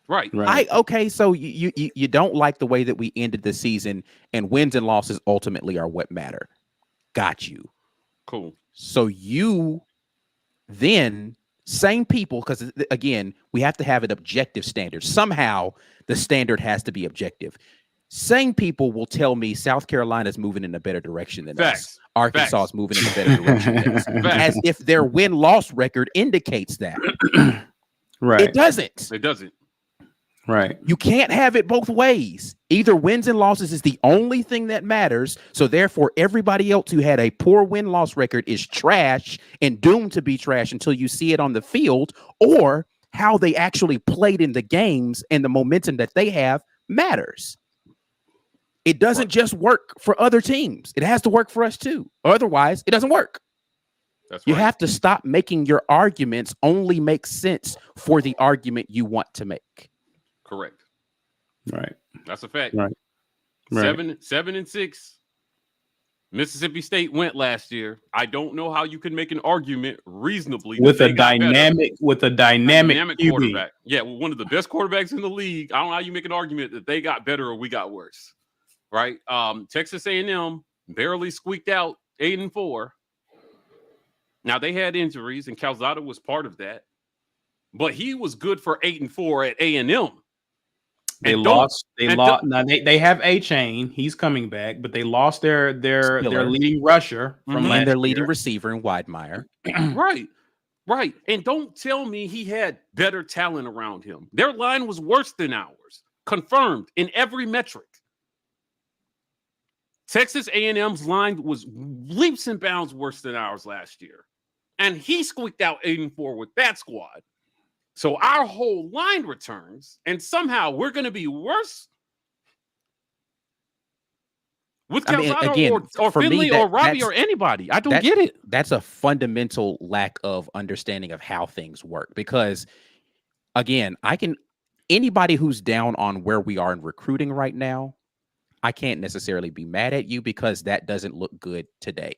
Right. Okay, so you don't like the way that we ended the season, and wins and losses ultimately are what matter. Got you. Cool. So you then, same people, because again, we have to have an objective standard. Somehow the standard has to be objective. Same people will tell me South Carolina's moving in a better direction than us. Arkansas is moving in a better direction than us. As if their win-loss record indicates that. Right. It doesn't. It doesn't. Right. You can't have it both ways. Either wins and losses is the only thing that matters. So therefore, everybody else who had a poor win-loss record is trash and doomed to be trash until you see it on the field, or how they actually played in the games and the momentum that they have matters. It doesn't just work for other teams. It has to work for us too. Otherwise, it doesn't work. That's you right. have to stop making your arguments only make sense for the argument you want to make. Correct. Right. That's a fact. Right. 7-6. Mississippi State went last year. I don't know how you can make an argument reasonably with a dynamic QB. quarterback. Yeah, well, one of the best quarterbacks in the league. I don't know how you make an argument that they got better or we got worse. Right? Texas A&M barely squeaked out 8-4. Now they had injuries, and Calzada was part of that, but he was good for 8-4 at A&M. They lost. Now they have A-Chain. He's coming back, but they lost their leading rusher from and their last leading year. receiver in Widemeyer. Right. And don't tell me he had better talent around him. Their line was worse than ours, confirmed in every metric. Texas A&M's line was leaps and bounds worse than ours last year. And he squeaked out 8-4 with that squad. So our whole line returns, and somehow we're going to be worse with Calzada or Finley or Robbie or anybody. I don't get it. That's a fundamental lack of understanding of how things work. Because, again, anybody who's down on where we are in recruiting right now, I can't necessarily be mad at you because that doesn't look good today.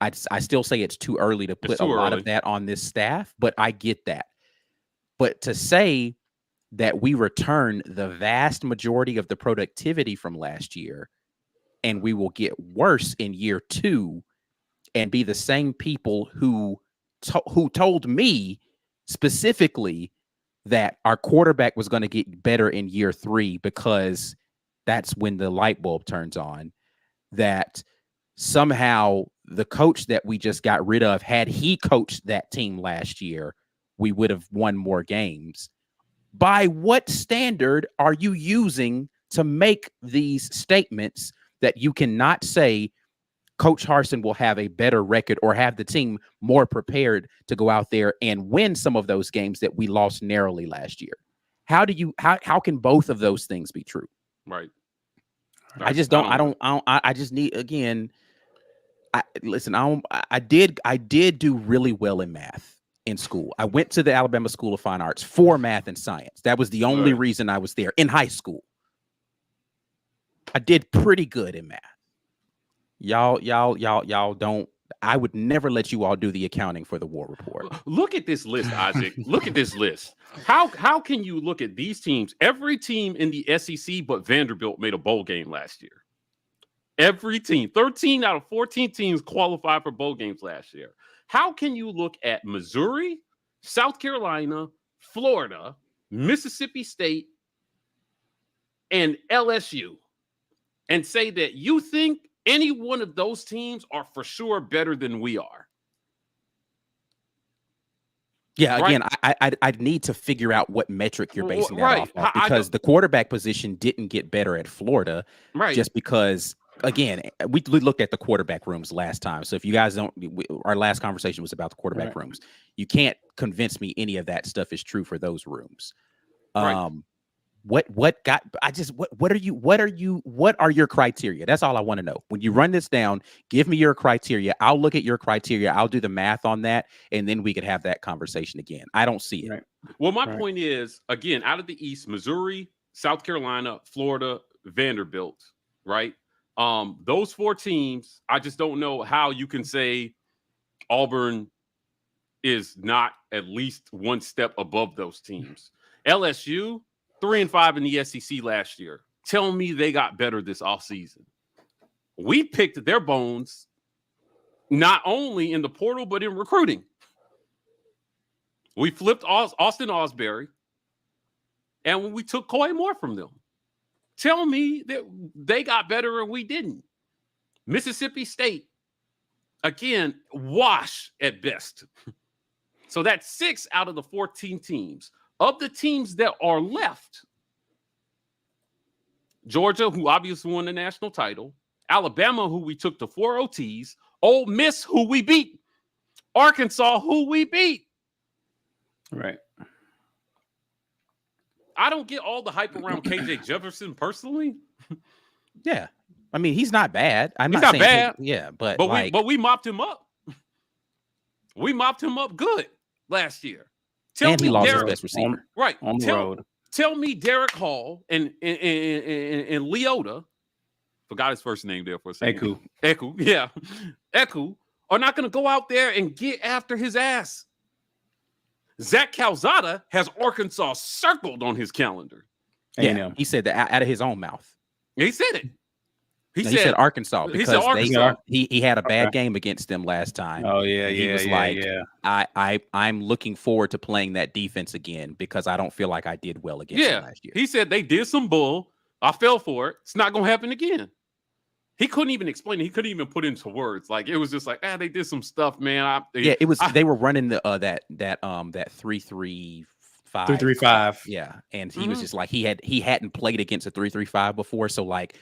I still say it's too early to put a lot of that on this staff, but I get that. But to say that we return the vast majority of the productivity from last year and we will get worse in year 2 and be the same people who told me specifically that our quarterback was going to get better in year 3 because that's when the light bulb turns on, that somehow the coach that we just got rid of, had he coached that team last year, we would have won more games. By what standard are you using to make these statements that you cannot say Coach Harsin will have a better record or have the team more prepared to go out there and win some of those games that we lost narrowly last year? How can both of those things be true? Right. I just need, again, I did do really well in math in school. I went to the Alabama School of Fine Arts for math and science. That was the only reason I was there in high school. I did pretty good in math. Y'all don't. I would never let you all do the accounting for the War Report. Look at this list, Isaac. Look at this list. How can you look at these teams? Every team in the SEC but Vanderbilt made a bowl game last year. Every team, 13 out of 14 teams qualified for bowl games last year. How can you look at Missouri, South Carolina, Florida, Mississippi State, and LSU and say that you think any one of those teams are for sure better than we are? Yeah, again, I need to figure out what metric you're basing that off of, because the quarterback position didn't get better at Florida, just because, again, we looked at the quarterback rooms last time. So if you guys don't, our last conversation was about the quarterback rooms. You can't convince me any of that stuff is true for those rooms. What are your criteria? That's all I want to know. When you run this down, give me your criteria. I'll look at your criteria. I'll do the math on that, and then we could have that conversation again. I don't see it. Well, my point is, again, out of the East, Missouri, South Carolina, Florida, Vanderbilt, right? Those 4 teams, I just don't know how you can say Auburn is not at least one step above those teams. LSU, 3-5 in the SEC last year. Tell me they got better this offseason. We picked their bones not only in the portal, but in recruiting. We flipped Austin Osbury, and we took Coy Moore from them. Tell me that they got better and we didn't. Mississippi State, again, wash at best. So that's 6 out of the 14 teams. Of the teams that are left, Georgia, who obviously won the national title, Alabama, who we took to 4 OTs, Ole Miss, who we beat, Arkansas, who we beat. Right. I don't get all the hype around KJ Jefferson personally. Yeah. I mean, he's not bad. He's not bad. But we mopped him up. We mopped him up good last year. And he lost his best receiver. On the road. Tell me Derek Hall and Leota, forgot his first name there for a second. Eku are not going to go out there and get after his ass. Zach Calzada has Arkansas circled on his calendar. Yeah, he said that out of his own mouth. He said it. He said Arkansas because Arkansas. He had a bad game against them last time. Oh yeah, he was I'm looking forward to playing that defense again because I don't feel like I did well against them last year. He said they did some bull. I fell for it. It's not gonna happen again. He couldn't even explain it. He couldn't even put it into words. Like it was just like, they did some stuff, man. It was. They were running the that 3-3-5. 3-3-5. Yeah, and he was just like he hadn't played against a 3-3-5 before, so like.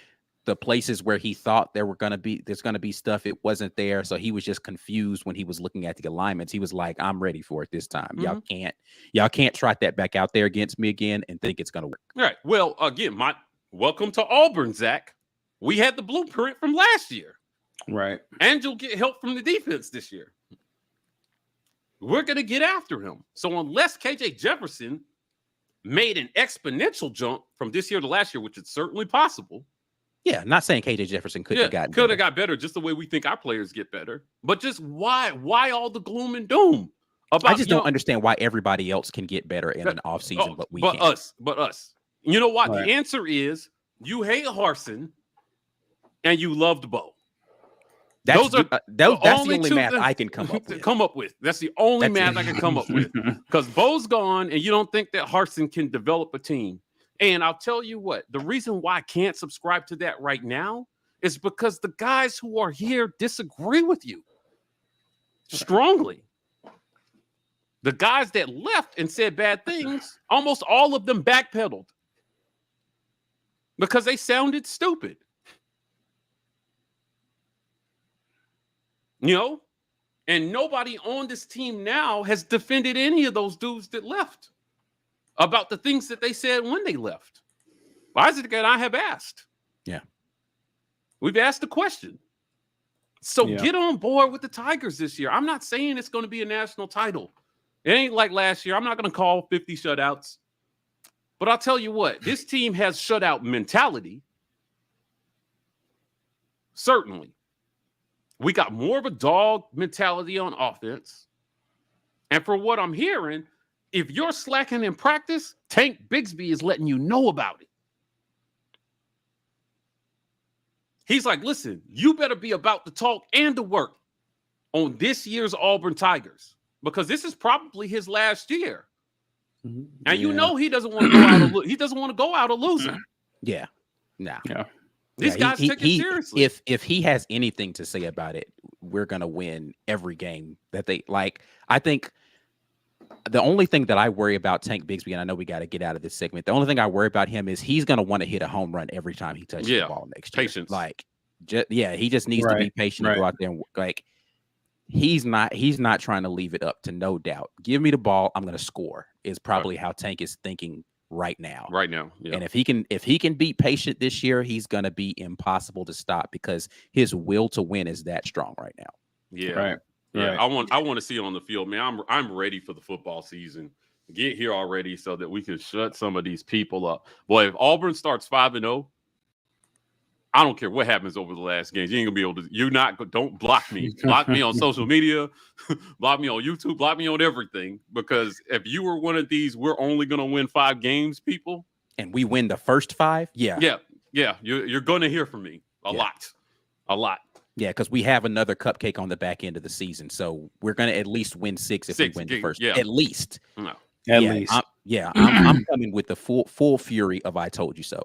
The places where he thought there's gonna be stuff, it wasn't there. So he was just confused when he was looking at the alignments. He was like, "I'm ready for it this time. Y'all can't trot that back out there against me again and think it's gonna work." All right. Well, again, welcome to Auburn, Zach. We had the blueprint from last year, right? And you'll get help from the defense this year. We're gonna get after him. So unless KJ Jefferson made an exponential jump from this year to last year, which is certainly possible. Yeah, not saying KJ Jefferson could have got better, just the way we think our players get better. But just why all the gloom and doom? I just don't understand why everybody else can get better in an offseason, but we can't. But us. You know what? Right. The answer is you hate Harsin and you loved Bo. That's Those are that's the only two math things I can come up with. That's the only That's math I can come up with. Because Bo's gone, and you don't think that Harsin can develop a team. And I'll tell you what, the reason why I can't subscribe to that right now is because the guys who are here disagree with you strongly. The guys that left and said bad things, almost all of them backpedaled because they sounded stupid. You know, and nobody on this team now has defended any of those dudes that left about the things that they said when they left. Isaac and I have asked. Yeah. We've asked the question. So get on board with the Tigers this year. I'm not saying it's going to be a national title. It ain't like last year. I'm not going to call 50 shutouts. But I'll tell you what, this team has shutout mentality. Certainly. We got more of a dog mentality on offense. And for what I'm hearing, if you're slacking in practice, Tank Bigsby is letting you know about it. He's like, listen, you better be about to talk and to work on this year's Auburn Tigers because this is probably his last year. And you know he doesn't want to go out. He doesn't want to go out a loser. Yeah. Nah. Yeah. These guys take it seriously. If he has anything to say about it, we're gonna win every game that they like. I think the only thing that I worry about Tank Bigsby, and I know we got to get out of this segment. The only thing I worry about him is he's gonna want to hit a home run every time he touches the ball next year. Patience. Like, he just needs to be patient and go out there and like. He's not trying to leave it up to no doubt. Give me the ball, I'm gonna score. Is probably how Tank is thinking right now. Yeah. And if he can be patient this year, he's gonna be impossible to stop because his will to win is that strong right now. Yeah. Yeah. I want to see it on the field, man. I'm ready for the football season. Get here already so that we can shut some of these people up. Boy, if Auburn starts 5-0, I don't care what happens over the last games. You ain't gonna be able to. Don't block me. Block me on social media. Block me on YouTube. Block me on everything. Because if you were one of these, we're only gonna win 5 games, people. And we win the first 5. Yeah. You're gonna hear from me a lot. Yeah, because we have another cupcake on the back end of the season, so we're gonna at least win 6 if we win the first. At least. No. At least. I'm coming with the full fury of "I told you so."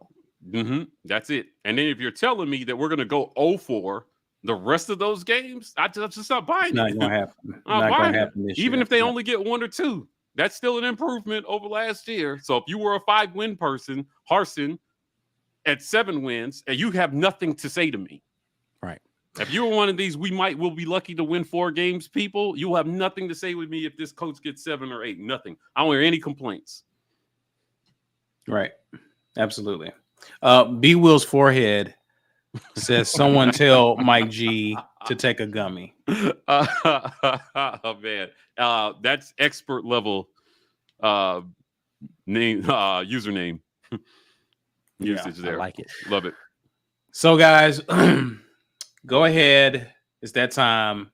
That's it. And then if you're telling me that we're going to go 0-4 the rest of those games, I'm just not buying it. Not going to happen. Not going to happen this year. Even if they only get 1 or 2, that's still an improvement over last year. So if you were a 5-win person, Harsin, at 7 wins, and you have nothing to say to me. Right. If you were one of these, we'll be lucky to win 4 games, people. You will have nothing to say with me if this coach gets 7 or 8. Nothing. I don't hear any complaints. Right. Absolutely. B Will's forehead says someone tell Mike G to take a gummy. Oh man, that's expert level name username usage there. I like it. Love it. So guys, go ahead. It's that time.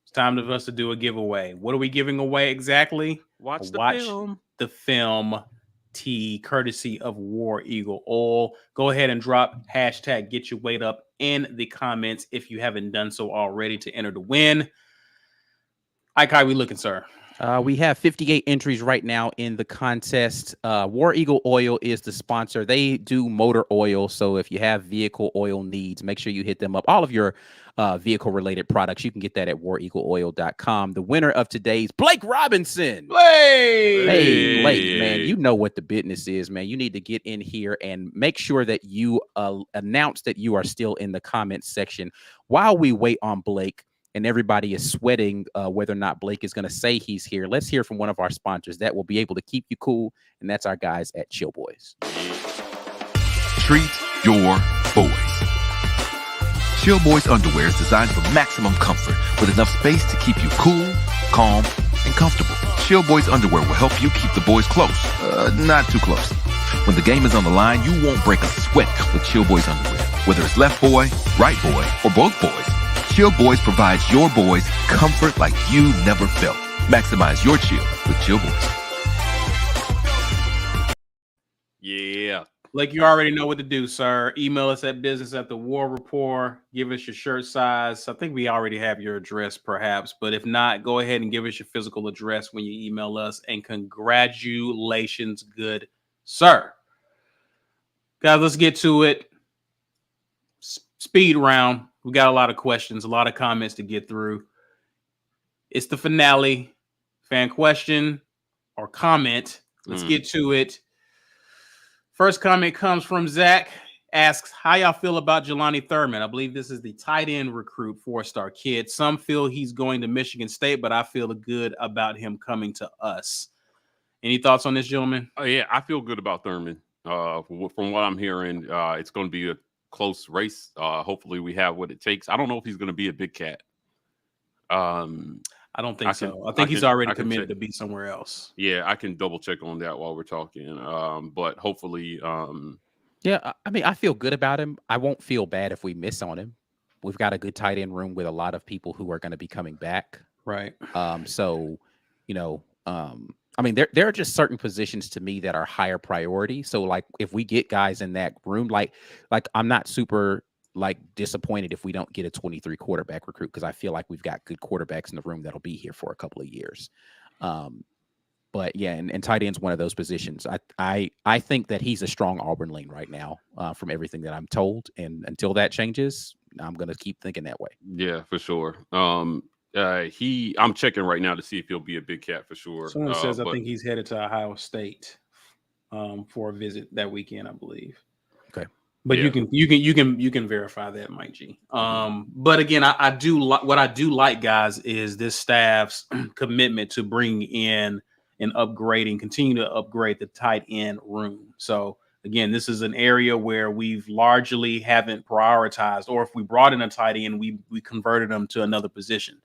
It's time for us to do a giveaway. What are we giving away exactly? Watch the film. Courtesy of War Eagle Oil. Go ahead and drop hashtag get your weight up in the comments if you haven't done so already to enter to win. Ike, how we looking, sir? We have 58 entries right now in the contest. War Eagle Oil is the sponsor. They do motor oil, so if you have vehicle oil needs, make sure you hit them up. All of your vehicle-related products, you can get that at wareagleoil.com. The winner of today's Blake Robinson. Hey, Blake, man, you know what the business is, man. You need to get in here and make sure that you announce that you are still in the comments section while we wait on Blake. And everybody is sweating whether or not Blake is going to say he's here. Let's hear from one of our sponsors that will be able to keep you cool, and that's our guys at Chill Boys. Treat your boys. Chill Boys underwear is designed for maximum comfort with enough space to keep you cool, calm, and comfortable. Chill Boys underwear will help you keep the boys close, not too close. When the game is on the line, you won't break a sweat with Chill Boys underwear. Whether it's left boy, right boy, or both boys, Chill Boys provides your boys comfort like you never felt. Maximize your chill with Chill Boys. Yeah. Like you already know what to do, sir. Email us at business@the-war-rapport. Give us your shirt size. I think we already have your address, perhaps. But if not, go ahead and give us your physical address when you email us. And congratulations, good sir. Guys, let's get to it. Speed round. We got a lot of questions, a lot of comments to get through. It's the finale. Fan question or comment. Let's get to it. First comment comes from Zach. Asks, how y'all feel about Jelani Thurman? I believe this is the tight end recruit, 4-star kid. Some feel he's going to Michigan State, but I feel good about him coming to us. Any thoughts on this, gentleman? Yeah, I feel good about Thurman. From what I'm hearing, it's going to be a close race. Hopefully we have what it takes. I don't know if he's going to be a big cat. I don't think so. I think he's already committed to be somewhere else. Yeah, I can double check on that while we're talking. But hopefully, yeah, I mean, I feel good about him. I won't feel bad if we miss on him. We've got a good tight end room with a lot of people who are going to be coming back. Right. So, I mean, there are just certain positions to me that are higher priority. So, like, if we get guys in that room, like I'm not super disappointed if we don't get a 23 quarterback recruit, because I feel like we've got good quarterbacks in the room that'll be here for a couple of years. But yeah, and tight end's one of those positions. I think that he's a strong Auburn lean right now, from everything that I'm told. And until that changes, I'm going to keep thinking that way. Yeah, for sure. I'm checking right now to see if he'll be a big cat for sure. Someone says I think he's headed to Ohio State for a visit that weekend, I believe. Okay. But yeah, you can verify that, Mike G. But again, I do like, guys, is this staff's commitment to bring in and upgrading, continue to upgrade the tight end room. So again, this is an area where we've largely haven't prioritized, or if we brought in a tight end, we converted them to another position.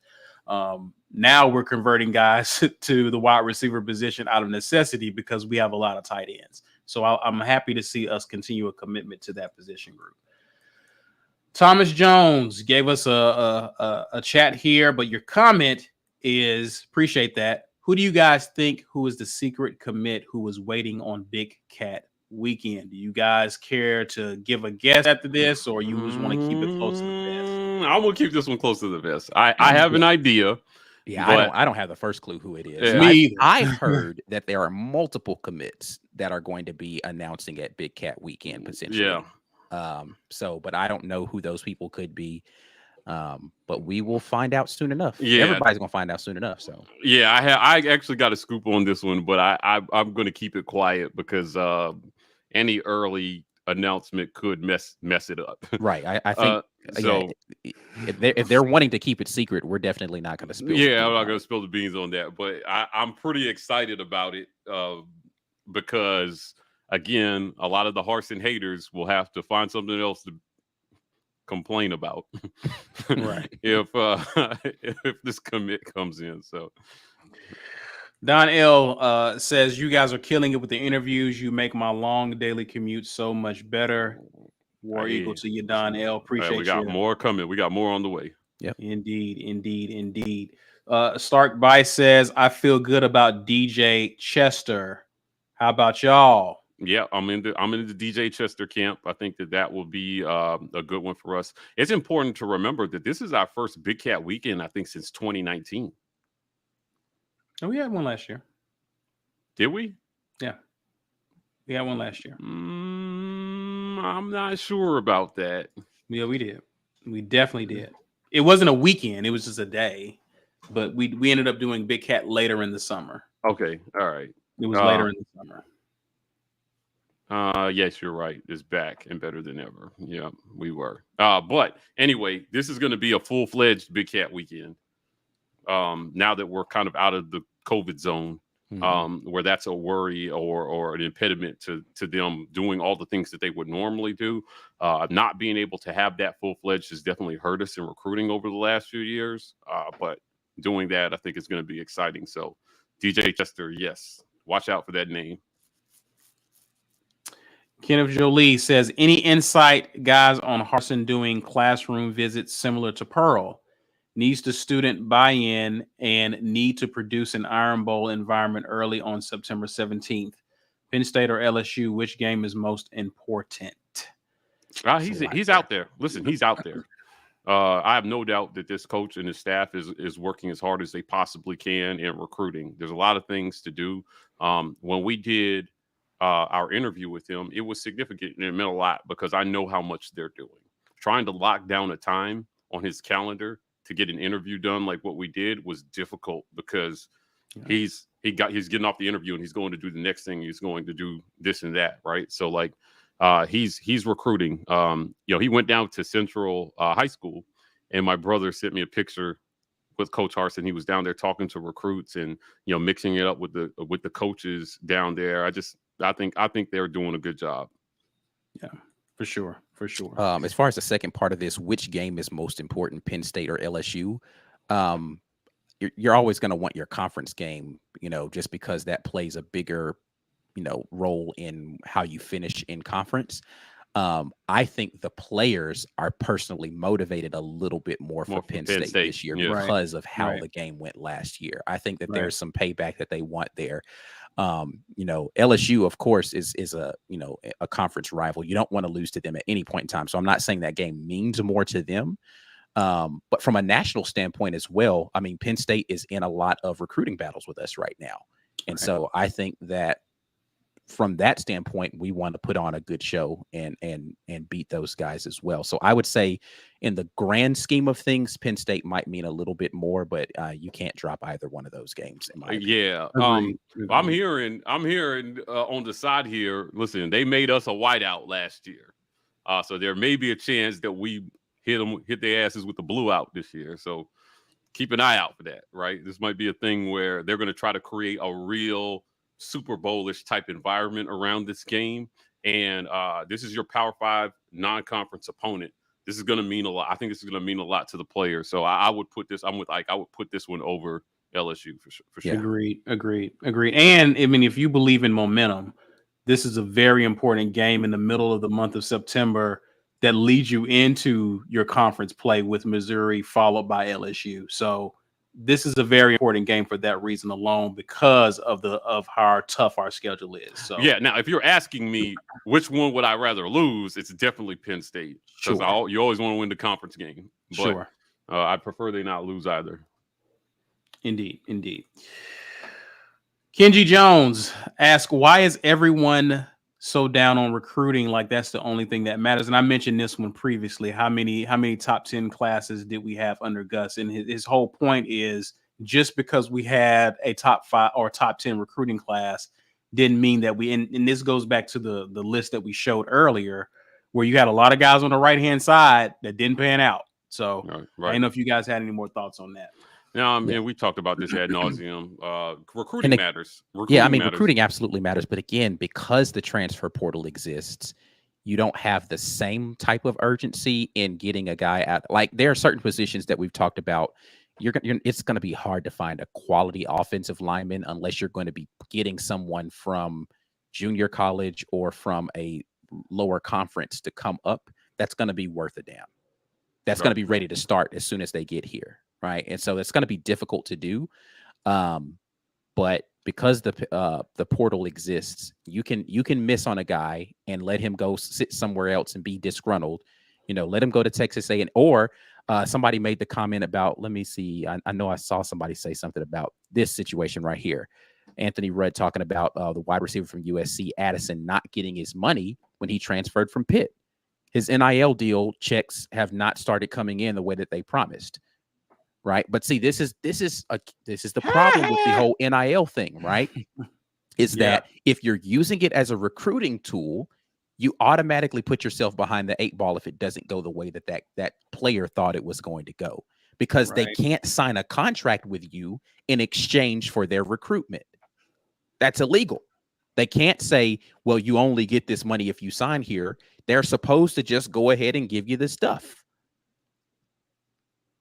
Now we're converting guys to the wide receiver position out of necessity because we have a lot of tight ends. So I'm happy to see us continue a commitment to that position group. Thomas Jones gave us a chat here, but your comment is, appreciate that. Who do you guys think who is the secret commit who is waiting on Big Cat weekend? Do you guys care to give a guess after this, or you just want to keep it close to the vest? I'm gonna keep this one close to the vest. I have an idea. Yeah, I don't have the first clue who it is. Yeah. Me either. I heard that there are multiple commits that are going to be announcing at Big Cat weekend potentially. Yeah. But I don't know who those people could be. But we will find out soon enough. Yeah, everybody's gonna find out soon enough. So yeah, I actually got a scoop on this one, but I'm gonna keep it quiet because any early announcement could mess it up. Right. I think so. Yeah, if they're wanting to keep it secret, we're definitely not going to spill. Yeah, I'm not going to spill the beans on that, but I'm pretty excited about it because again, a lot of the Harsin haters will have to find something else to complain about, right? if this commit comes in. So Don L says, you guys are killing it with the interviews. You make my long daily commute so much better. War Eagle to you, Don L. Appreciate you. We got more coming. We got more on the way. Yeah, Indeed. Stark By says, I feel good about DJ Chester. How about y'all? Yeah, I'm in the DJ Chester camp. I think that will be a good one for us. It's important to remember that this is our first Big Cat weekend, I think, since 2019. Oh, we had one last year. Did we? Yeah. We had one last year. I'm not sure about that. Yeah, we did. We definitely did. It wasn't a weekend. It was just a day. But we ended up doing Big Cat later in the summer. Okay. All right. It was later in the summer. Yes, you're right. It's back and better than ever. Yeah, we were. But anyway, this is going to be a full-fledged Big Cat weekend. Now that we're kind of out of the COVID zone, where that's a worry or an impediment to them doing all the things that they would normally do. Not being able to have that full-fledged has definitely hurt us in recruiting over the last few years. But doing that, I think, is going to be exciting. So DJ Chester, yes, watch out for that name. Kenneth Jolie says, any insight, guys, on Harsin doing classroom visits similar to Pearl? Needs the student buy-in and need to produce an Iron Bowl environment early on September 17th. Penn State or LSU, which game is most important? He's out there. Listen, he's out there. I have no doubt that this coach and his staff is working as hard as they possibly can in recruiting. There's a lot of things to do. When we did our interview with him, it was significant and it meant a lot because I know how much they're doing. Trying to lock down a time on his calendar to get an interview done like what we did was difficult because he's getting off the interview and he's going to do the next thing. He's going to do this and that, right? So like he's recruiting. He went down to Central High School, and my brother sent me a picture with Coach Harsin. He was down there talking to recruits and mixing it up with the coaches down there. I think they're doing a good job. Yeah, for sure. As far as the second part of this, which game is most important, Penn State or LSU? You're always going to want your conference game, just because that plays a bigger, role in how you finish in conference. I think the players are personally motivated a little bit more for Penn State this year because of how the game went last year. I think that there's some payback that they want there. LSU, of course, is a conference rival. You don't want to lose to them at any point in time. So I'm not saying that game means more to them. But from a national standpoint as well, I mean, Penn State is in a lot of recruiting battles with us right now. And so I think that from that standpoint, we want to put on a good show and beat those guys as well. So I would say in the grand scheme of things, Penn State might mean a little bit more, but you can't drop either one of those games. In my opinion. I'm hearing on the side here, listen, they made us a whiteout last year. So there may be a chance that we hit their asses with the blue out this year. So keep an eye out for that, right? This might be a thing where they're going to try to create a real Super Bowl-ish type environment around this game. And this is your Power 5 non-conference opponent. This is going to mean a lot. I think this is going to mean a lot to the players. So I would put this, I would put this one over LSU for sure. Yeah. Agreed. And I mean, if you believe in momentum, this is a very important game in the middle of the month of September that leads you into your conference play with Missouri, followed by LSU. So this is a very important game for that reason alone, because of how tough our schedule is. So yeah. Now, if you're asking me which one would I rather lose, it's definitely Penn State, because you always want to win the conference game. But I prefer they not lose either. Indeed. Kenji Jones asks, why is everyone so down on recruiting? Like that's the only thing that matters. And I mentioned this one previously. How many top 10 classes did we have under Gus? And his whole point is, just because we had a top 5 or top 10 recruiting class didn't mean that and this goes back to the list that we showed earlier, where you had a lot of guys on the right-hand side that didn't pan out. So I don't know if you guys had any more thoughts on that. No, I mean, we talked about this ad nauseum. Recruiting matters. Recruiting absolutely matters. But again, because the transfer portal exists, you don't have the same type of urgency in getting a guy out. Like there are certain positions that we've talked about. It's going to be hard to find a quality offensive lineman unless you're going to be getting someone from junior college or from a lower conference to come up. That's going to be worth a damn. That's going to be ready to start as soon as they get here. Right. And so it's going to be difficult to do. But because the portal exists, you can miss on a guy and let him go sit somewhere else and be disgruntled. Let him go to Texas A&M. Or somebody made the comment about, let me see. I know I saw somebody say something about this situation right here. Anthony Rudd talking about the wide receiver from USC, Addison, not getting his money when he transferred from Pitt. His NIL deal checks have not started coming in the way that they promised. Right. But see, this is the problem with the whole NIL thing, right? Is that if you're using it as a recruiting tool, you automatically put yourself behind the 8 ball if it doesn't go the way that player thought it was going to go, because they can't sign a contract with you in exchange for their recruitment. That's illegal. They can't say, well, you only get this money if you sign here. They're supposed to just go ahead and give you the stuff.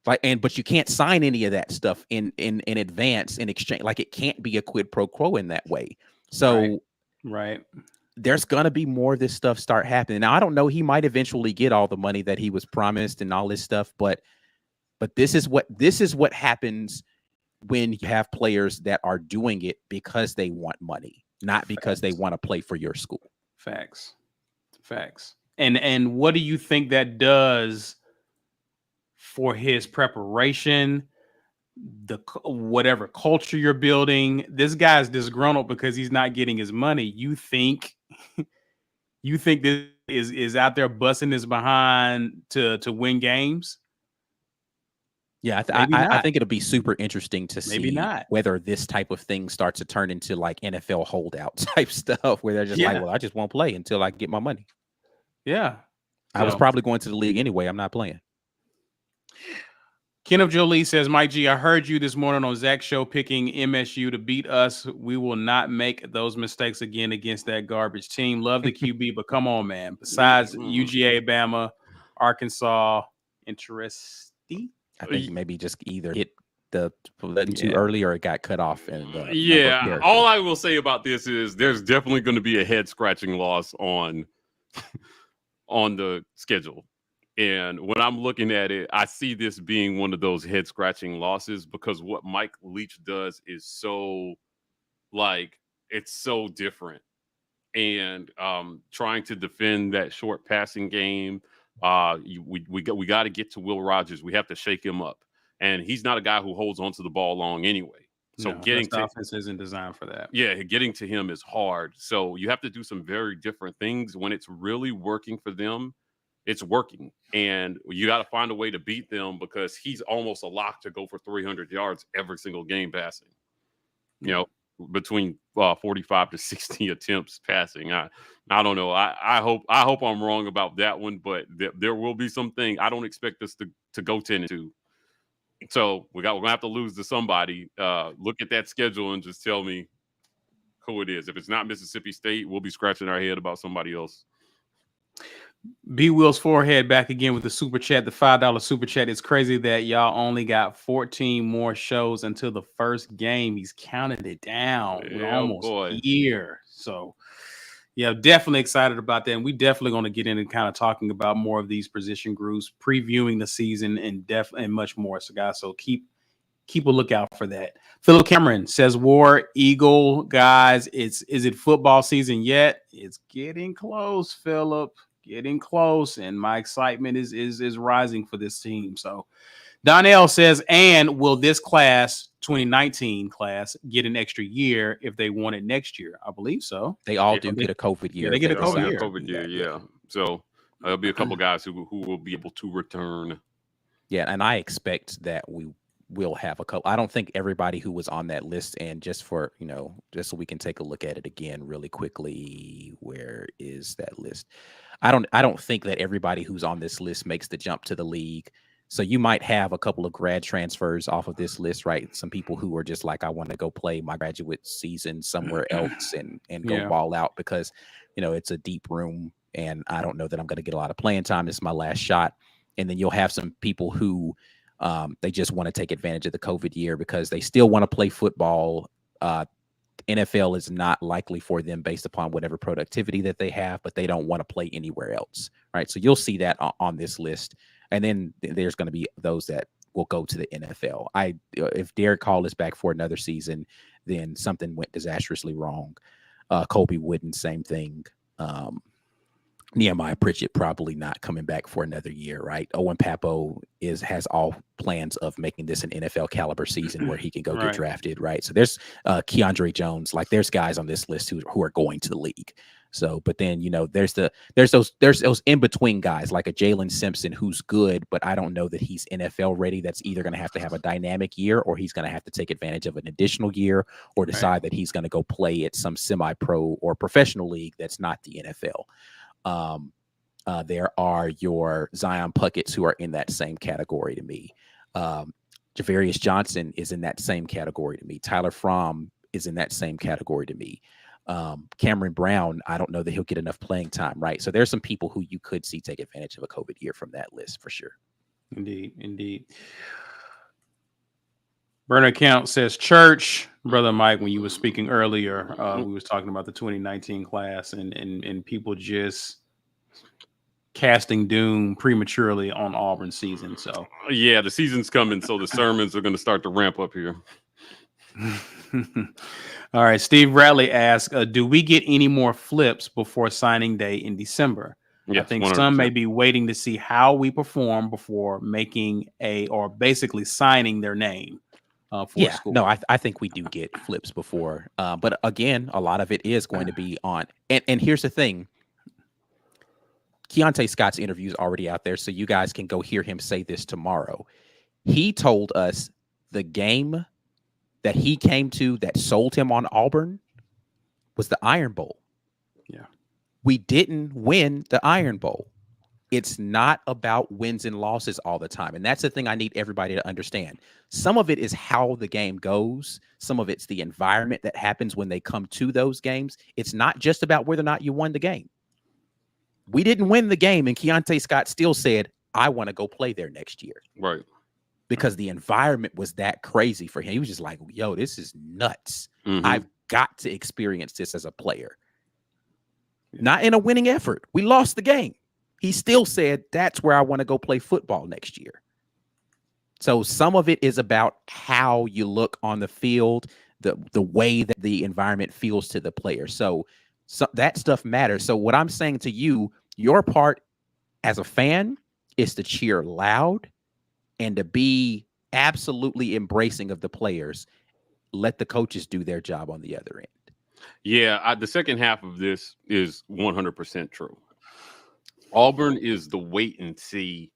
But you can't sign any of that stuff in advance in exchange. Like it can't be a quid pro quo in that way. So there's gonna be more of this stuff start happening. Now I don't know. He might eventually get all the money that he was promised and all this stuff. But this is what happens when you have players that are doing it because they want money. not because they want to play for your school. Facts. And what do you think that does for his preparation, whatever culture you're building? This guy's disgruntled because he's not getting his money. You think this is out there busting his behind to win games? Yeah, I think it'll be super interesting to see not. whether this type of thing starts to turn into like NFL holdout type stuff where they're just like, well, I just won't play until I get my money. Yeah. I was probably going to the league anyway. I'm not playing. Kenneth Jolie says, Mike G, I heard you this morning on Zach's show picking MSU to beat us. We will not make those mistakes again against that garbage team. Love the QB, but come on, man. Besides UGA, Bama, Arkansas, interesting. I think maybe just either hit the button too early or it got cut off. And all I will say about this is there's definitely going to be a head scratching loss on the schedule. And when I'm looking at it, I see this being one of those head scratching losses because what Mike Leach does is so it's so different. And trying to defend that short passing game. We got to get to Will Rogers. We have to shake him up, and he's not a guy who holds onto the ball long anyway. So getting to offense isn't designed for that. Yeah, getting to him is hard. So you have to do some very different things. When it's really working for them, it's working, and you got to find a way to beat them because he's almost a lock to go for 300 yards every single game passing. You know, between 45 to 60 attempts passing. I don't know. I hope I'm wrong about that one, but there will be something. I don't expect us to go 10-2. So we're gonna have to lose to somebody. Look at that schedule and just tell me who it is. If it's not Mississippi State, we'll be scratching our head about somebody else. B Will's forehead back again with the super chat, the $5 super chat. It's crazy that y'all only got 14 more shows until the first game. He's counted it down. We're almost a year. So yeah, definitely excited about that. And we definitely going to get in and kind of talking about more of these position groups, previewing the season and much more. So guys, so keep a lookout for that. Philip Cameron says, War Eagle guys, is it football season yet? It's getting close, Philip. Getting close, and my excitement is rising for this team. So Donnell says, and will this class 2019 class get an extra year if they want it next year? I believe so. They all do get a COVID year. Yeah, they get a COVID year. Yeah. So there'll be a couple guys who will be able to return. Yeah, and I expect that we will have a couple. I don't think everybody who was on that list, and just for, just so we can take a look at it again really quickly, where is that list? I don't think that everybody who's on this list makes the jump to the league. So you might have a couple of grad transfers off of this list, right? Some people who are just like, I want to go play my graduate season somewhere else and go ball out because, it's a deep room and I don't know that I'm going to get a lot of playing time. This is my last shot. And then you'll have some people who they just want to take advantage of the COVID year because they still want to play football. NFL is not likely for them based upon whatever productivity that they have, but they don't want to play anywhere else, right? So you'll see that on this list. And then there's going to be those that will go to the NFL. If Derek Hall is back for another season, then something went disastrously wrong. Colby Wooden, same thing. Nehemiah Pritchett probably not coming back for another year, right? Owen Papo has all plans of making this an NFL caliber season where he can go get drafted, right? So there's Keandre Jones, like there's guys on this list who are going to the league. So, but then there's those in between guys like a Jalen Simpson who's good, but I don't know that he's NFL ready. That's either going to have a dynamic year, or he's going to have to take advantage of an additional year, or decide that he's going to go play at some semi-pro or professional league that's not the NFL. There are your Zion Puckett's who are in that same category to me. Javarius Johnson is in that same category to me. Tyler Fromm is in that same category to me. Cameron Brown, I don't know that he'll get enough playing time, right? So there's some people who you could see take advantage of a COVID year from that list for sure. Indeed. Burner Count says, Church, Brother Mike, when you were speaking earlier, we was talking about the 2019 class and people just casting doom prematurely on Auburn season. So yeah, the season's coming, so the sermons are going to start to ramp up here. All right. Steve Radley asks, do we get any more flips before signing day in December? Yes, I think 100%. some may be waiting to see how we perform before making or basically signing their name for school. No, I think we do get flips before. But again, a lot of it is going to be on. And here's the thing. Keontae Scott's interview is already out there, so you guys can go hear him say this tomorrow. He told us the game that he came to that sold him on Auburn was the Iron Bowl. Yeah. We didn't win the Iron Bowl. It's not about wins and losses all the time. And that's the thing I need everybody to understand. Some of it is how the game goes. Some of it's the environment that happens when they come to those games. It's not just about whether or not you won the game. We didn't win the game, and Keontae Scott still said, I want to go play there next year. Right. Because the environment was that crazy for him. He was just like, yo, this is nuts. Mhm. I've got to experience this as a player. Not in a winning effort. We lost the game. He still said, that's where I want to go play football next year. So some of it is about how you look on the field, the way that the environment feels to the player. So that stuff matters. So what I'm saying to you, your part as a fan is to cheer loud and to be absolutely embracing of the players. Let the coaches do their job on the other end. Yeah, the second half of this is 100% true. Auburn is the wait and see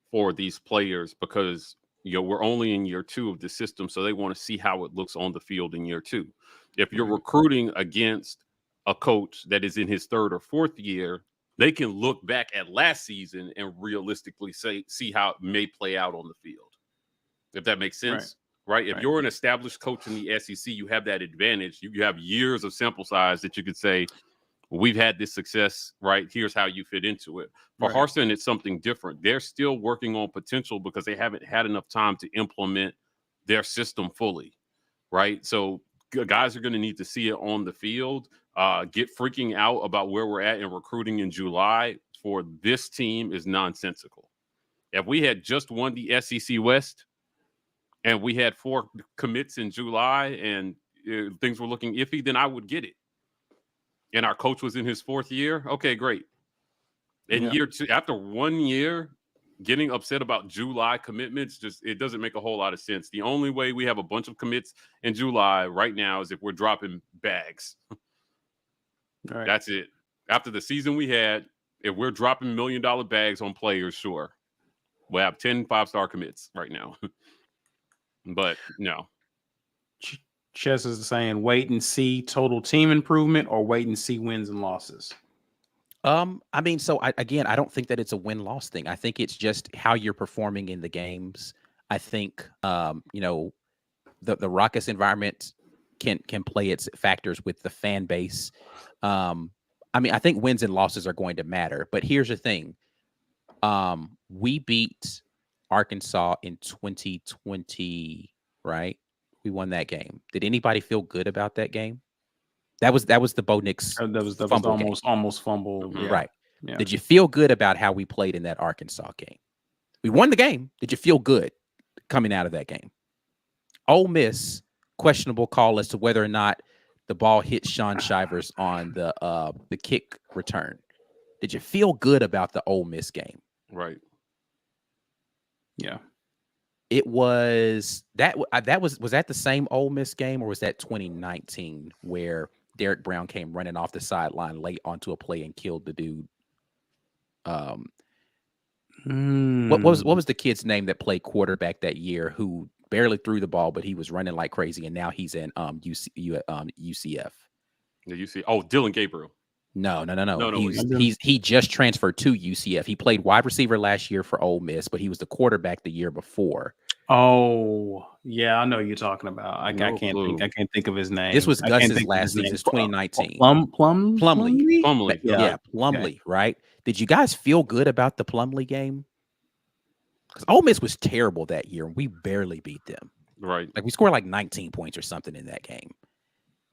for these players because we're only in year 2 of the system, so they want to see how it looks on the field in year 2. If you're recruiting against a coach that is in his 3rd or 4th year, they can look back at last season and realistically see how it may play out on the field. If that makes sense, right? If you're an established coach in the SEC, you have that advantage. You have years of sample size that you could say, we've had this success, right? Here's how you fit into it. For Harsin, it's something different. They're still working on potential because they haven't had enough time to implement their system fully, right? So guys are going to need to see it on the field. Get freaking out about where we're at in recruiting in July for this team is nonsensical. If we had just won the SEC West and we had 4 commits in July and things were looking iffy, then I would get it. And our coach was in his 4th year. Okay, great. In year 2, after 1 year, getting upset about July commitments, it doesn't make a whole lot of sense. The only way we have a bunch of commits in July right now is if we're dropping bags. Right. That's it. After the season we had, if we're dropping $1 million bags on players, sure. We'll have 10 5-star commits right now. But no. Chess is saying wait and see total team improvement or wait and see wins and losses. I mean, so I don't think that it's a win-loss thing. I think it's just how you're performing in the games. I think, the raucous environment can play its factors with the fan base. I mean, I think wins and losses are going to matter. But here's the thing. We beat Arkansas in 2020, right? We won that game. Did anybody feel good about that game? That was the Bo Nix. That was almost fumble. Mm-hmm. Yeah. Right. Yeah. Did you feel good about how we played in that Arkansas game? We won the game. Did you feel good coming out of that game? Ole Miss, questionable call as to whether or not the ball hit Sean Shivers on the kick return. Did you feel good about the Ole Miss game? Right. Yeah. It was was that the same Ole Miss game, or was that 2019 where Derek Brown came running off the sideline late onto a play and killed the dude? What was the kid's name that played quarterback that year who barely threw the ball, but he was running like crazy, and now he's in UCF. The UCF. Oh, Dylan Gabriel. No. No, He just transferred to UCF. He played wide receiver last year for Ole Miss, but he was the quarterback the year before. Oh, yeah, I know you're talking about. I can't think of his name. This was Gus's last season. It's 2019. Plumlee. Yeah, Plumlee, right? Did you guys feel good about the Plumlee game? Because Ole Miss was terrible that year, and we barely beat them. Right. Like we scored like 19 points or something in that game.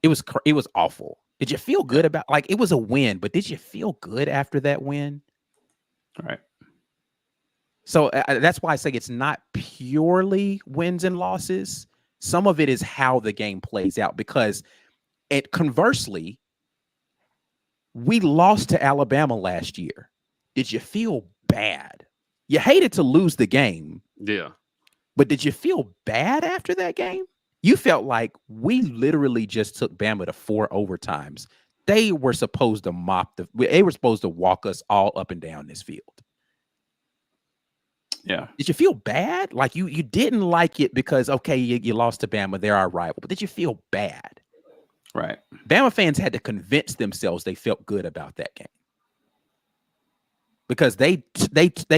It was awful. Did you feel good about, like, it was a win, but did you feel good after that win? All right. So that's why I say it's not purely wins and losses. Some of it is how the game plays out, because conversely, we lost to Alabama last year. Did you feel bad? You hated to lose the game. Yeah. But did you feel bad after that game? You felt like we literally just took Bama to 4 overtimes. They were supposed to they were supposed to walk us all up and down this field. Yeah. Did you feel bad? Like you didn't like it because, okay, you lost to Bama, they're our rival. But did you feel bad? Right. Bama fans had to convince themselves they felt good about that game. Because they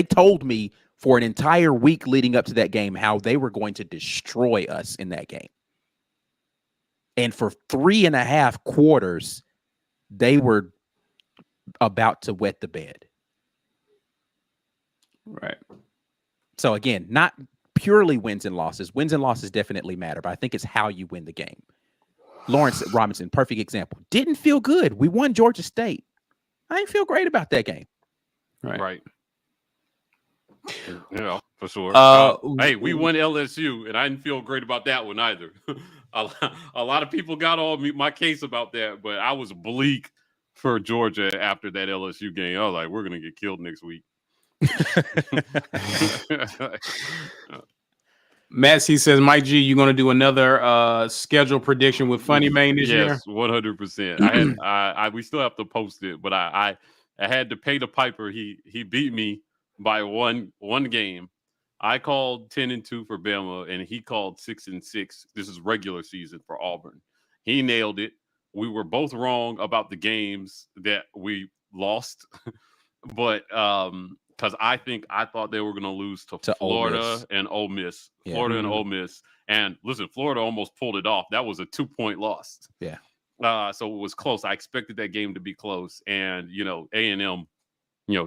told me for an entire week leading up to that game how they were going to destroy us in that game. And for 3.5 quarters, they were about to wet the bed. Right. So again, not purely wins and losses. Wins and losses definitely matter, but I think it's how you win the game. Lawrence Robinson, perfect example. Didn't feel good. We won Georgia State. I didn't feel great about that game. Right. Yeah, for sure. Hey, we won LSU, and I didn't feel great about that one either. A lot of people got on my case about that, but I was bleak for Georgia after that LSU game. I was like, we're going to get killed next week. Matt C says, Mike G, you're going to do another schedule prediction with Funny Main this year? Yes, 100%. We still have to post it, but I had to pay the piper. He beat me by one game. I called 10-2 for Bama, and he called 6-6. This is regular season for Auburn. He nailed it. We were both wrong about the games that we lost, but because I thought they were going to lose to Florida and Ole Miss. Yeah. Florida and Ole Miss. And listen, Florida almost pulled it off. That was a 2-point loss. Yeah. So it was close. I expected that game to be close. And, A&M,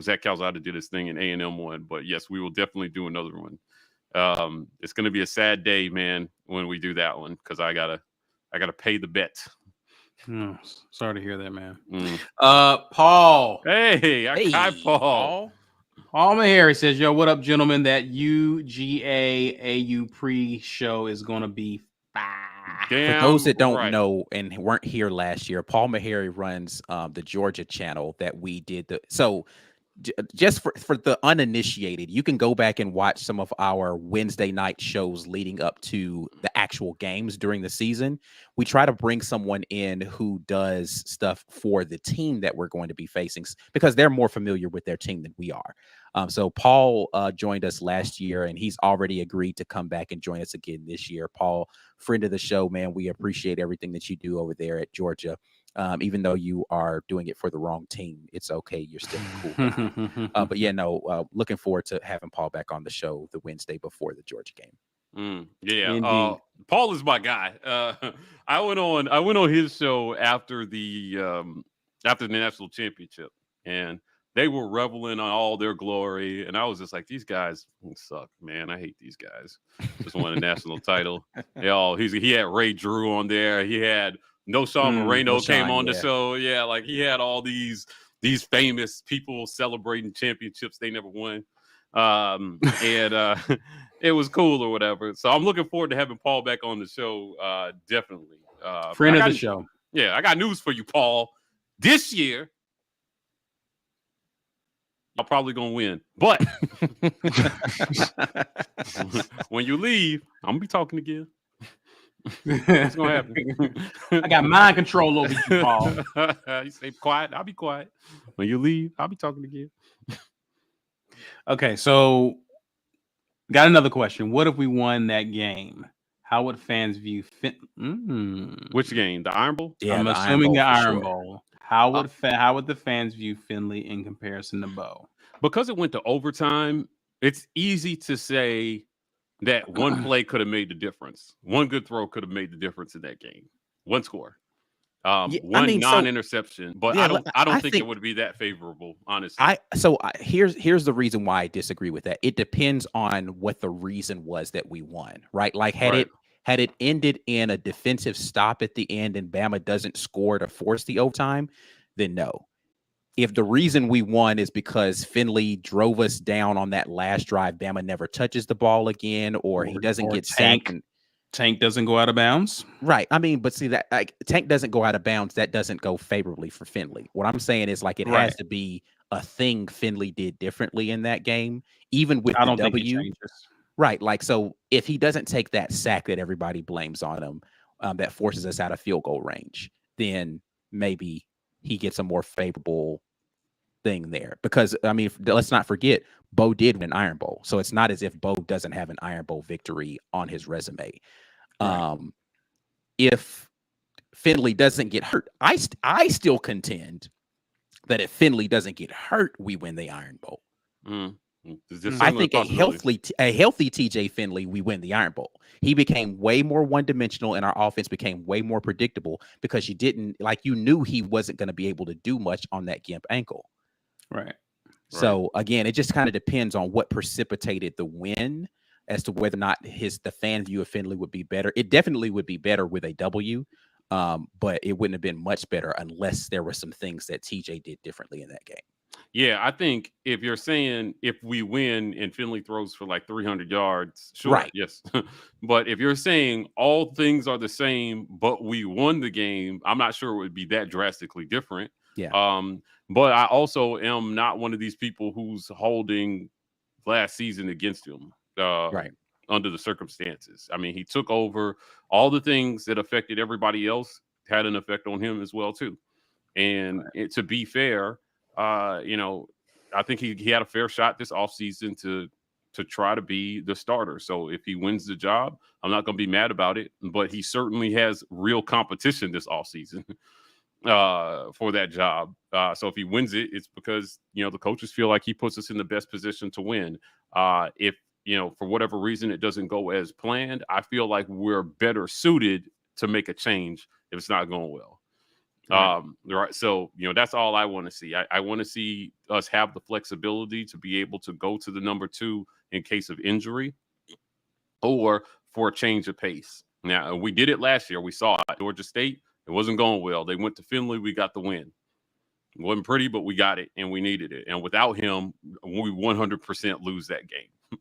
Zach Calzada did his thing and A&M won. But, yes, we will definitely do another one. It's going to be a sad day, man, when we do that one, because I gotta pay the bet. Sorry to hear that, man. Paul. Hey, Hi, Paul. Paul Mahari says, yo, what up, gentlemen? That UGA-AU pre-show is going to be fire. For those that don't know and weren't here last year, Paul Mahari runs the Georgia channel that we did. Just for the uninitiated, you can go back and watch some of our Wednesday night shows leading up to the actual games during the season. We try to bring someone in who does stuff for the team that we're going to be facing because they're more familiar with their team than we are. So Paul joined us last year, and he's already agreed to come back and join us again this year. Paul, friend of the show, man, we appreciate everything that you do over there at Georgia. Even though you are doing it for the wrong team, it's okay. You're still cool. But yeah, no, looking forward to having Paul back on the show the Wednesday before the Georgia game. Paul is my guy. I went on his show after the national championship, and they were reveling on all their glory, and I was just like, these guys suck, man. I hate these guys. Just won a national title. He had Ray Drew on there. He had No Sean Moreno came on the show. Yeah, like he had all these famous people celebrating championships they never won. And it was cool or whatever. So I'm looking forward to having Paul back on the show. Definitely. Friend of the show. Yeah, I got news for you, Paul. This year, I'm probably going to win. But when you leave, I'm going to be talking again. What's going to happen? I got mind control over you, Paul. You stay quiet, I'll be quiet. When you leave, I'll be talking again. Okay, so got another question. What if we won that game? How would fans view Which game? The Iron Bowl? Yeah, I'm assuming the Iron Bowl. How would the fans view Finley in comparison to Bo? Because it went to overtime, it's easy to say that one play could have made the difference. One good throw could have made the difference in that game. One score. One non-interception. But I don't think it would be that favorable, honestly. Here's the reason why I disagree with that. It depends on what the reason was that we won, right? Like had it ended in a defensive stop at the end and Bama doesn't score to force the overtime, then no. If the reason we won is because Finley drove us down on that last drive, Bama never touches the ball again, or he doesn't get sacked. Tank doesn't go out of bounds. Right. I mean, but see that like Tank doesn't go out of bounds. That doesn't go favorably for Finley. What I'm saying is like it Right. has to be a thing Finley did differently in that game, even with I the don't think it W. changes. Right. Like, so if he doesn't take that sack that everybody blames on him, that forces us out of field goal range, then maybe he gets a more favorable thing there. Because, I mean, let's not forget, Bo did win an Iron Bowl. So it's not as if Bo doesn't have an Iron Bowl victory on his resume. Right. If Finley doesn't get hurt, I still contend that if Finley doesn't get hurt, we win the Iron Bowl. I think a healthy TJ Finley, we win the Iron Bowl. He became way more one-dimensional and our offense became way more predictable because you knew he wasn't going to be able to do much on that gimp ankle. Right. So again, it just kind of depends on what precipitated the win as to whether or not the fan view of Finley would be better. It definitely would be better with a W, but it wouldn't have been much better unless there were some things that TJ did differently in that game. Yeah, I think if you're saying if we win and Finley throws for like 300 yards, sure, Right. yes. But if you're saying all things are the same, but we won the game, I'm not sure it would be that drastically different. Yeah. But I also am not one of these people who's holding last season against him. Right. Under the circumstances. I mean, he took over. All the things that affected everybody else had an effect on him as well, too. And to be fair, I think he had a fair shot this offseason to try to be the starter. So if he wins the job, I'm not going to be mad about it. But he certainly has real competition this offseason for that job. So if he wins it, it's because, the coaches feel like he puts us in the best position to win. If for whatever reason it doesn't go as planned, I feel like we're better suited to make a change if it's not going well. Right. So, that's all I want to see. I want to see us have the flexibility to be able to go to the number 2 in case of injury or for a change of pace. Now, we did it last year. We saw it. Georgia State, it wasn't going well. They went to Finley. We got the win. It wasn't pretty, but we got it and we needed it. And without him, we 100% lose that game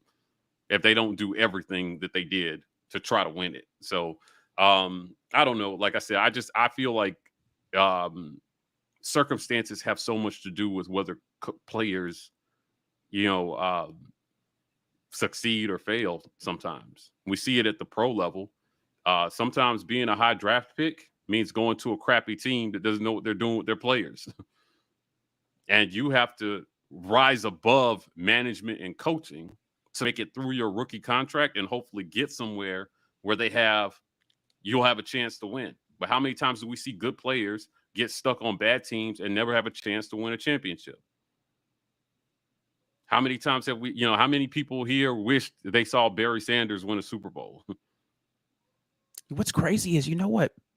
if they don't do everything that they did to try to win it. So I don't know. Like I said, I feel like circumstances have so much to do with whether players, succeed or fail. Sometimes we see it at the pro level. Sometimes being a high draft pick means going to a crappy team that doesn't know what they're doing with their players. And you have to rise above management and coaching to make it through your rookie contract and hopefully get somewhere where you'll have a chance to win. But how many times do we see good players get stuck on bad teams and never have a chance to win a championship? How many times have we, how many people here wished they saw Barry Sanders win a Super Bowl? What's crazy is,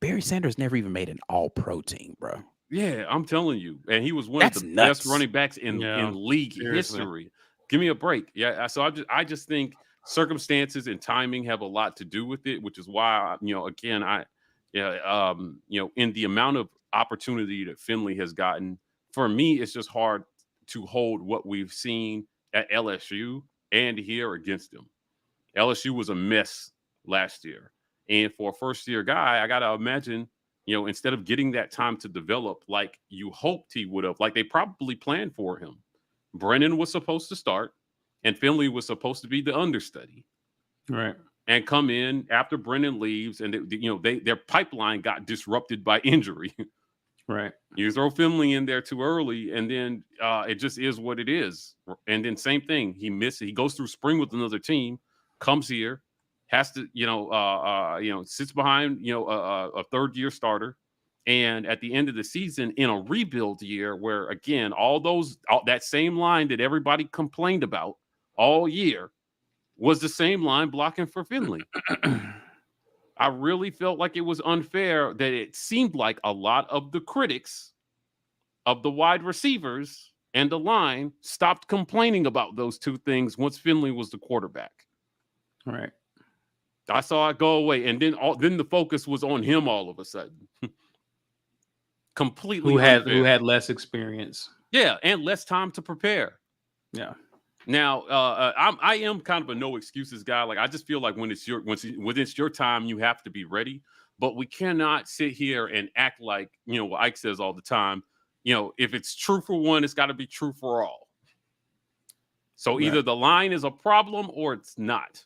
Barry Sanders never even made an all-pro team, bro. Yeah, I'm telling you. And he was one of the best running backs in league history. Give me a break. Yeah. So I just think circumstances and timing have a lot to do with it, which is why, again, in the amount of opportunity that Finley has gotten, for me, it's just hard to hold what we've seen at LSU and here against him. LSU was a mess last year. And for a first-year guy, I got to imagine, instead of getting that time to develop like you hoped he would have, like they probably planned for him, Brennan was supposed to start and Finley was supposed to be the understudy. Right. And come in after Brennan leaves and, their pipeline got disrupted by injury. Right. You throw Finley in there too early and then it just is what it is. And then same thing. He goes through spring with another team, comes here, has to, sits behind, a third-year starter. And at the end of the season, in a rebuild year where, again, that same line that everybody complained about all year was the same line blocking for Finley. I really felt like it was unfair that it seemed like a lot of the critics of the wide receivers and the line stopped complaining about those two things once Finley was the quarterback. Right. I saw it go away, and then the focus was on him all of a sudden. Completely who had less experience. Yeah, and less time to prepare. Yeah. Now, I am kind of a no excuses guy. Like I just feel like when it's your time, you have to be ready. But we cannot sit here and act like what Ike says all the time. If it's true for one, it's got to be true for all. So either the line is a problem or it's not.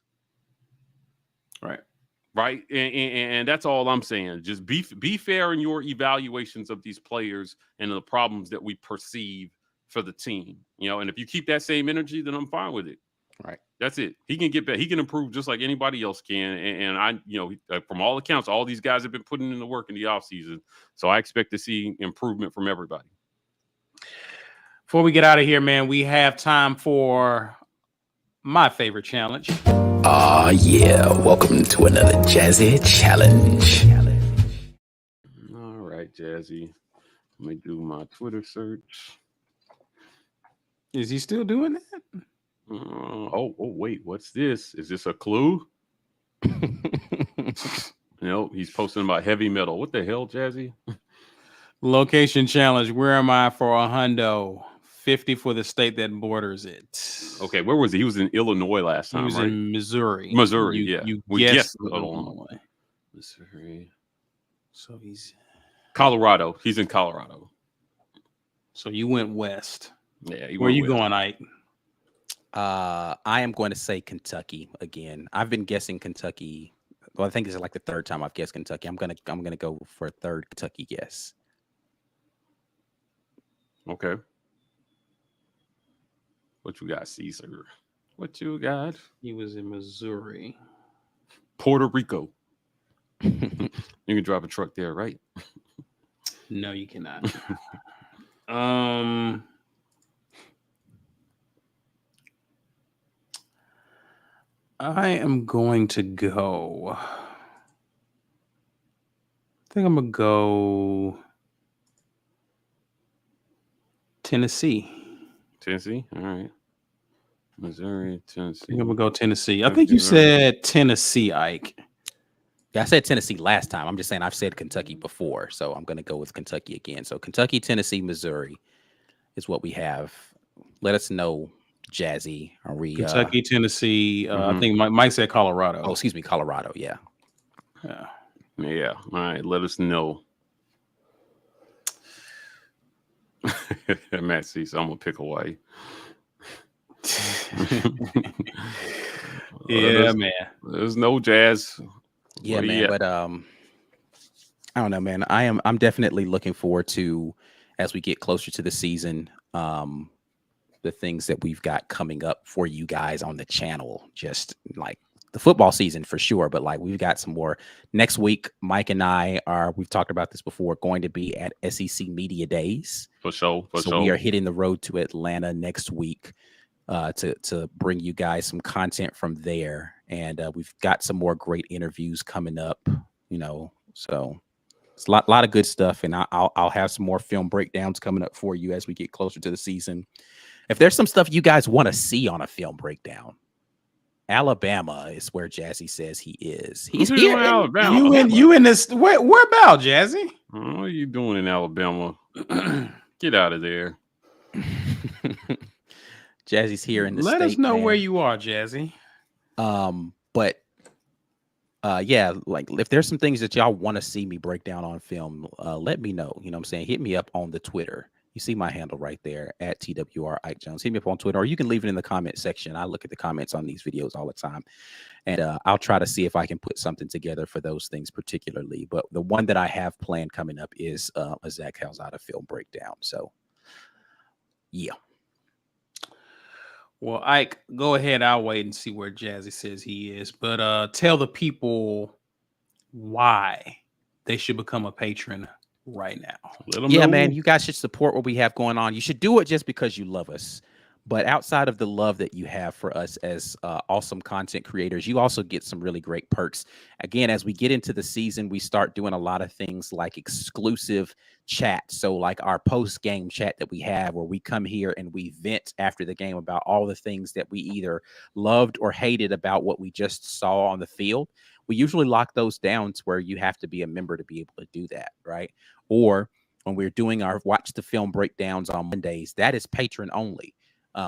Right. And that's all I'm saying. Just be fair in your evaluations of these players and the problems that we perceive for the team. And if you keep that same energy, then I'm fine with it. Right. That's it. He can get better. He can improve just like anybody else can. And I, from all accounts, all these guys have been putting in the work in the offseason. So I expect to see improvement from everybody. Before we get out of here, man, we have time for my favorite challenge. Yeah. Welcome to another Jazzy Challenge. All right, Jazzy. Let me do my Twitter search. Is he still doing that? Wait. What's this? Is this a clue? He's posting about heavy metal. What the hell, Jazzy? Location challenge. Where am I for a hundo? 50 for the state that borders it. Okay, where was he? He was in Illinois last time, He was right? in Missouri. You guessed Illinois. Missouri. So he's Colorado. He's in Colorado. So you went west. Yeah. Where are you going, Ike? I am going to say Kentucky again. I've been guessing Kentucky. Well, I think this is like the third time I've guessed Kentucky. I'm gonna go for a third Kentucky guess. Okay. What you got, Caesar? What you got? He was in Missouri. Puerto Rico. You can drive a truck there, right? No, you cannot. I am going to go. I think I'm going to go Tennessee. Tennessee? All right. Missouri, Tennessee. I think I'm going to go Tennessee. I think you said Tennessee, Ike. Yeah, I said Tennessee last time. I'm just saying I've said Kentucky before, so I'm going to go with Kentucky again. So Kentucky, Tennessee, Missouri is what we have. Let us know, Jazzy. Are we Kentucky, Tennessee? I think Mike said Colorado. Oh, excuse me, Colorado. Yeah. Yeah. All right. Let us know. Matt C. So I'm gonna pick Hawaii. Yeah, man. There's no Jazz. Yeah, man. But I don't know, man. I'm definitely looking forward to, as we get closer to the season, the things that we've got coming up for you guys on the channel. Just like the football season for sure, but like we've got some more next week. Mike and I we've talked about this before, going to be at SEC Media Days. For sure. We are hitting the road to Atlanta next week to bring you guys some content from there. And we've got some more great interviews coming up, so it's a lot of good stuff. And I'll have some more film breakdowns coming up for you as we get closer to the season. If there's some stuff you guys want to see on a film breakdown, Alabama is where Jazzy says he is. He's here. Alabama. You in this? Where about, Jazzy? What are you doing in Alabama? Get out of there. Jazzy's here in the Let state, us know man. where you are, Jazzy. But yeah, like if there's some things that y'all want to see me break down on film, let me know. You know what I'm saying? Hit me up on the Twitter. You see my handle right there at TWR Ike Jones. Hit me up on Twitter, or you can leave it in the comment section. I look at the comments on these videos all the time, and I'll try to see if I can put something together for those things particularly. But the one that I have planned coming up is a Zach Calzada film breakdown. So, yeah. Well, Ike, go ahead. I'll wait and see where Jazzy says he is. But tell the people why they should become a patron right now. Yeah, man, you guys should support what we have going on. You should do it just because you love us. But outside of the love that you have for us as awesome content creators, you also get some really great perks. Again, as we get into the season, we start doing a lot of things like exclusive chat. So like our post-game chat that we have where we come here and we vent after the game about all the things that we either loved or hated about what we just saw on the field. We usually lock those down to where you have to be a member to be able to do that, right? Or when we're doing our watch the film breakdowns on Mondays, that is patron only.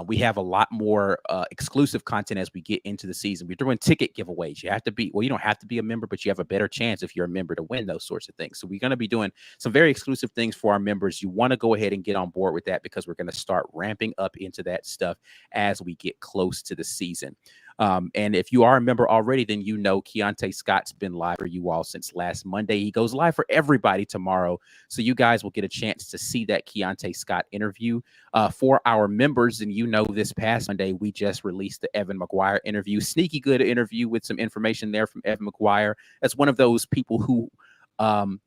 We have a lot more exclusive content as we get into the season. We're doing ticket giveaways. You have to be, well, you don't have to be a member, but you have a better chance if you're a member to win those sorts of things. So we're going to be doing some very exclusive things for our members. You want to go ahead and get on board with that because we're going to start ramping up into that stuff as we get close to the season. And if you are a member already, then you know Keontae Scott's been live for you all since last Monday. He goes live for everybody tomorrow. So you guys will get a chance to see that Keontae Scott interview for our members. And you know, this past Monday, we just released the Evan McGuire interview. Sneaky good interview with some information there from Evan McGuire. That's one of those people who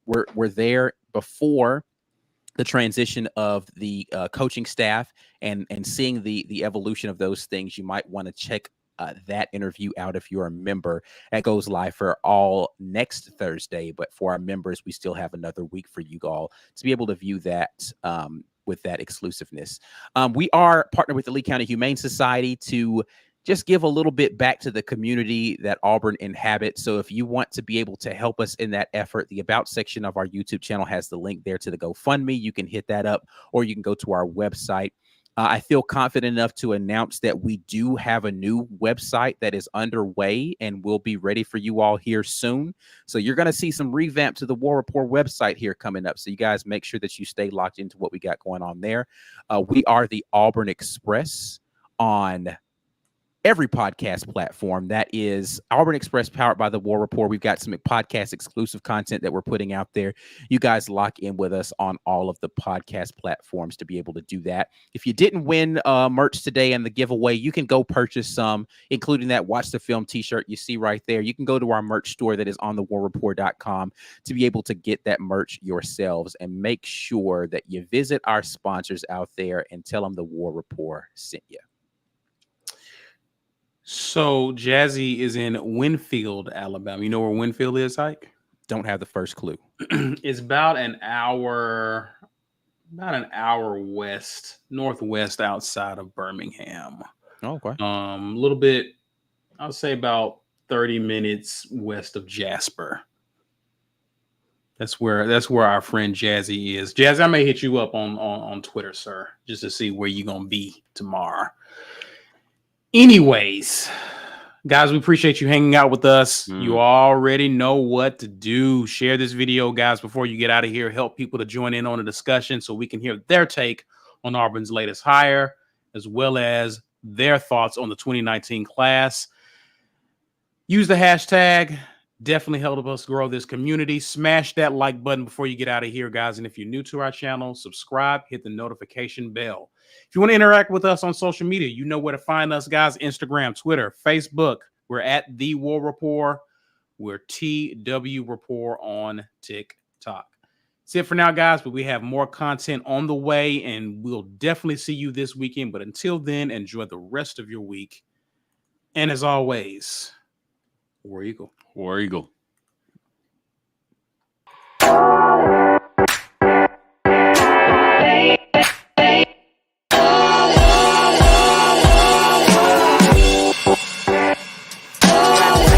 were there before the transition of the coaching staff and seeing the evolution of those things. You might want to check that interview out if you're a member. That goes live for all next Thursday, but for our members, we still have another week for you all to be able to view that with that exclusiveness. We are partnered with the Lee County Humane Society to just give a little bit back to the community that Auburn inhabits. So if you want to be able to help us in that effort, the About section of our YouTube channel has the link there to the GoFundMe. You can hit that up, or you can go to our website. I feel confident enough to announce that we do have a new website that is underway and will be ready for you all here soon. So you're going to see some revamp to the War Rapport website here coming up. So you guys make sure that you stay locked into what we got going on there. We are the Auburn Express on every podcast platform. That is Auburn Express, powered by the War Rapport. We've got some podcast exclusive content that we're putting out there. You guys lock in with us on all of the podcast platforms to be able to do that. If you didn't win merch today and the giveaway, you can go purchase some, including that Watch the Film t-shirt you see right there. You can go to our merch store that is on the warrapport.com to be able to get that merch yourselves, and make sure that you visit our sponsors out there and tell them the War Rapport sent you. So Jazzy is in Winfield, Alabama. You know where Winfield is, Ike? Don't have the first clue. It's about an hour northwest outside of Birmingham. Oh, okay. A little bit, I'll say about 30 minutes west of Jasper. That's where our friend Jazzy is. Jazzy, I may hit you up on Twitter, sir, just to see where you're gonna be tomorrow. Anyways, guys, we appreciate you hanging out with us. You already know what to do. Share this video, guys, before you get out of here. Help people to join in on the discussion so we can hear their take on Auburn's latest hire, as well as their thoughts on the 2019 class. Use the hashtag. Definitely help us grow this community. Smash that like button before you get out of here, guys. And if you're new to our channel, subscribe, hit the notification bell. If you want to interact with us on social media, you know where to find us, guys. Instagram, Twitter, Facebook. We're at The War Rapport. We're TW Rapport on TikTok. That's it for now, guys, but we have more content on the way, and we'll definitely see you this weekend. But until then, enjoy the rest of your week. And as always, War Eagle. War Eagle.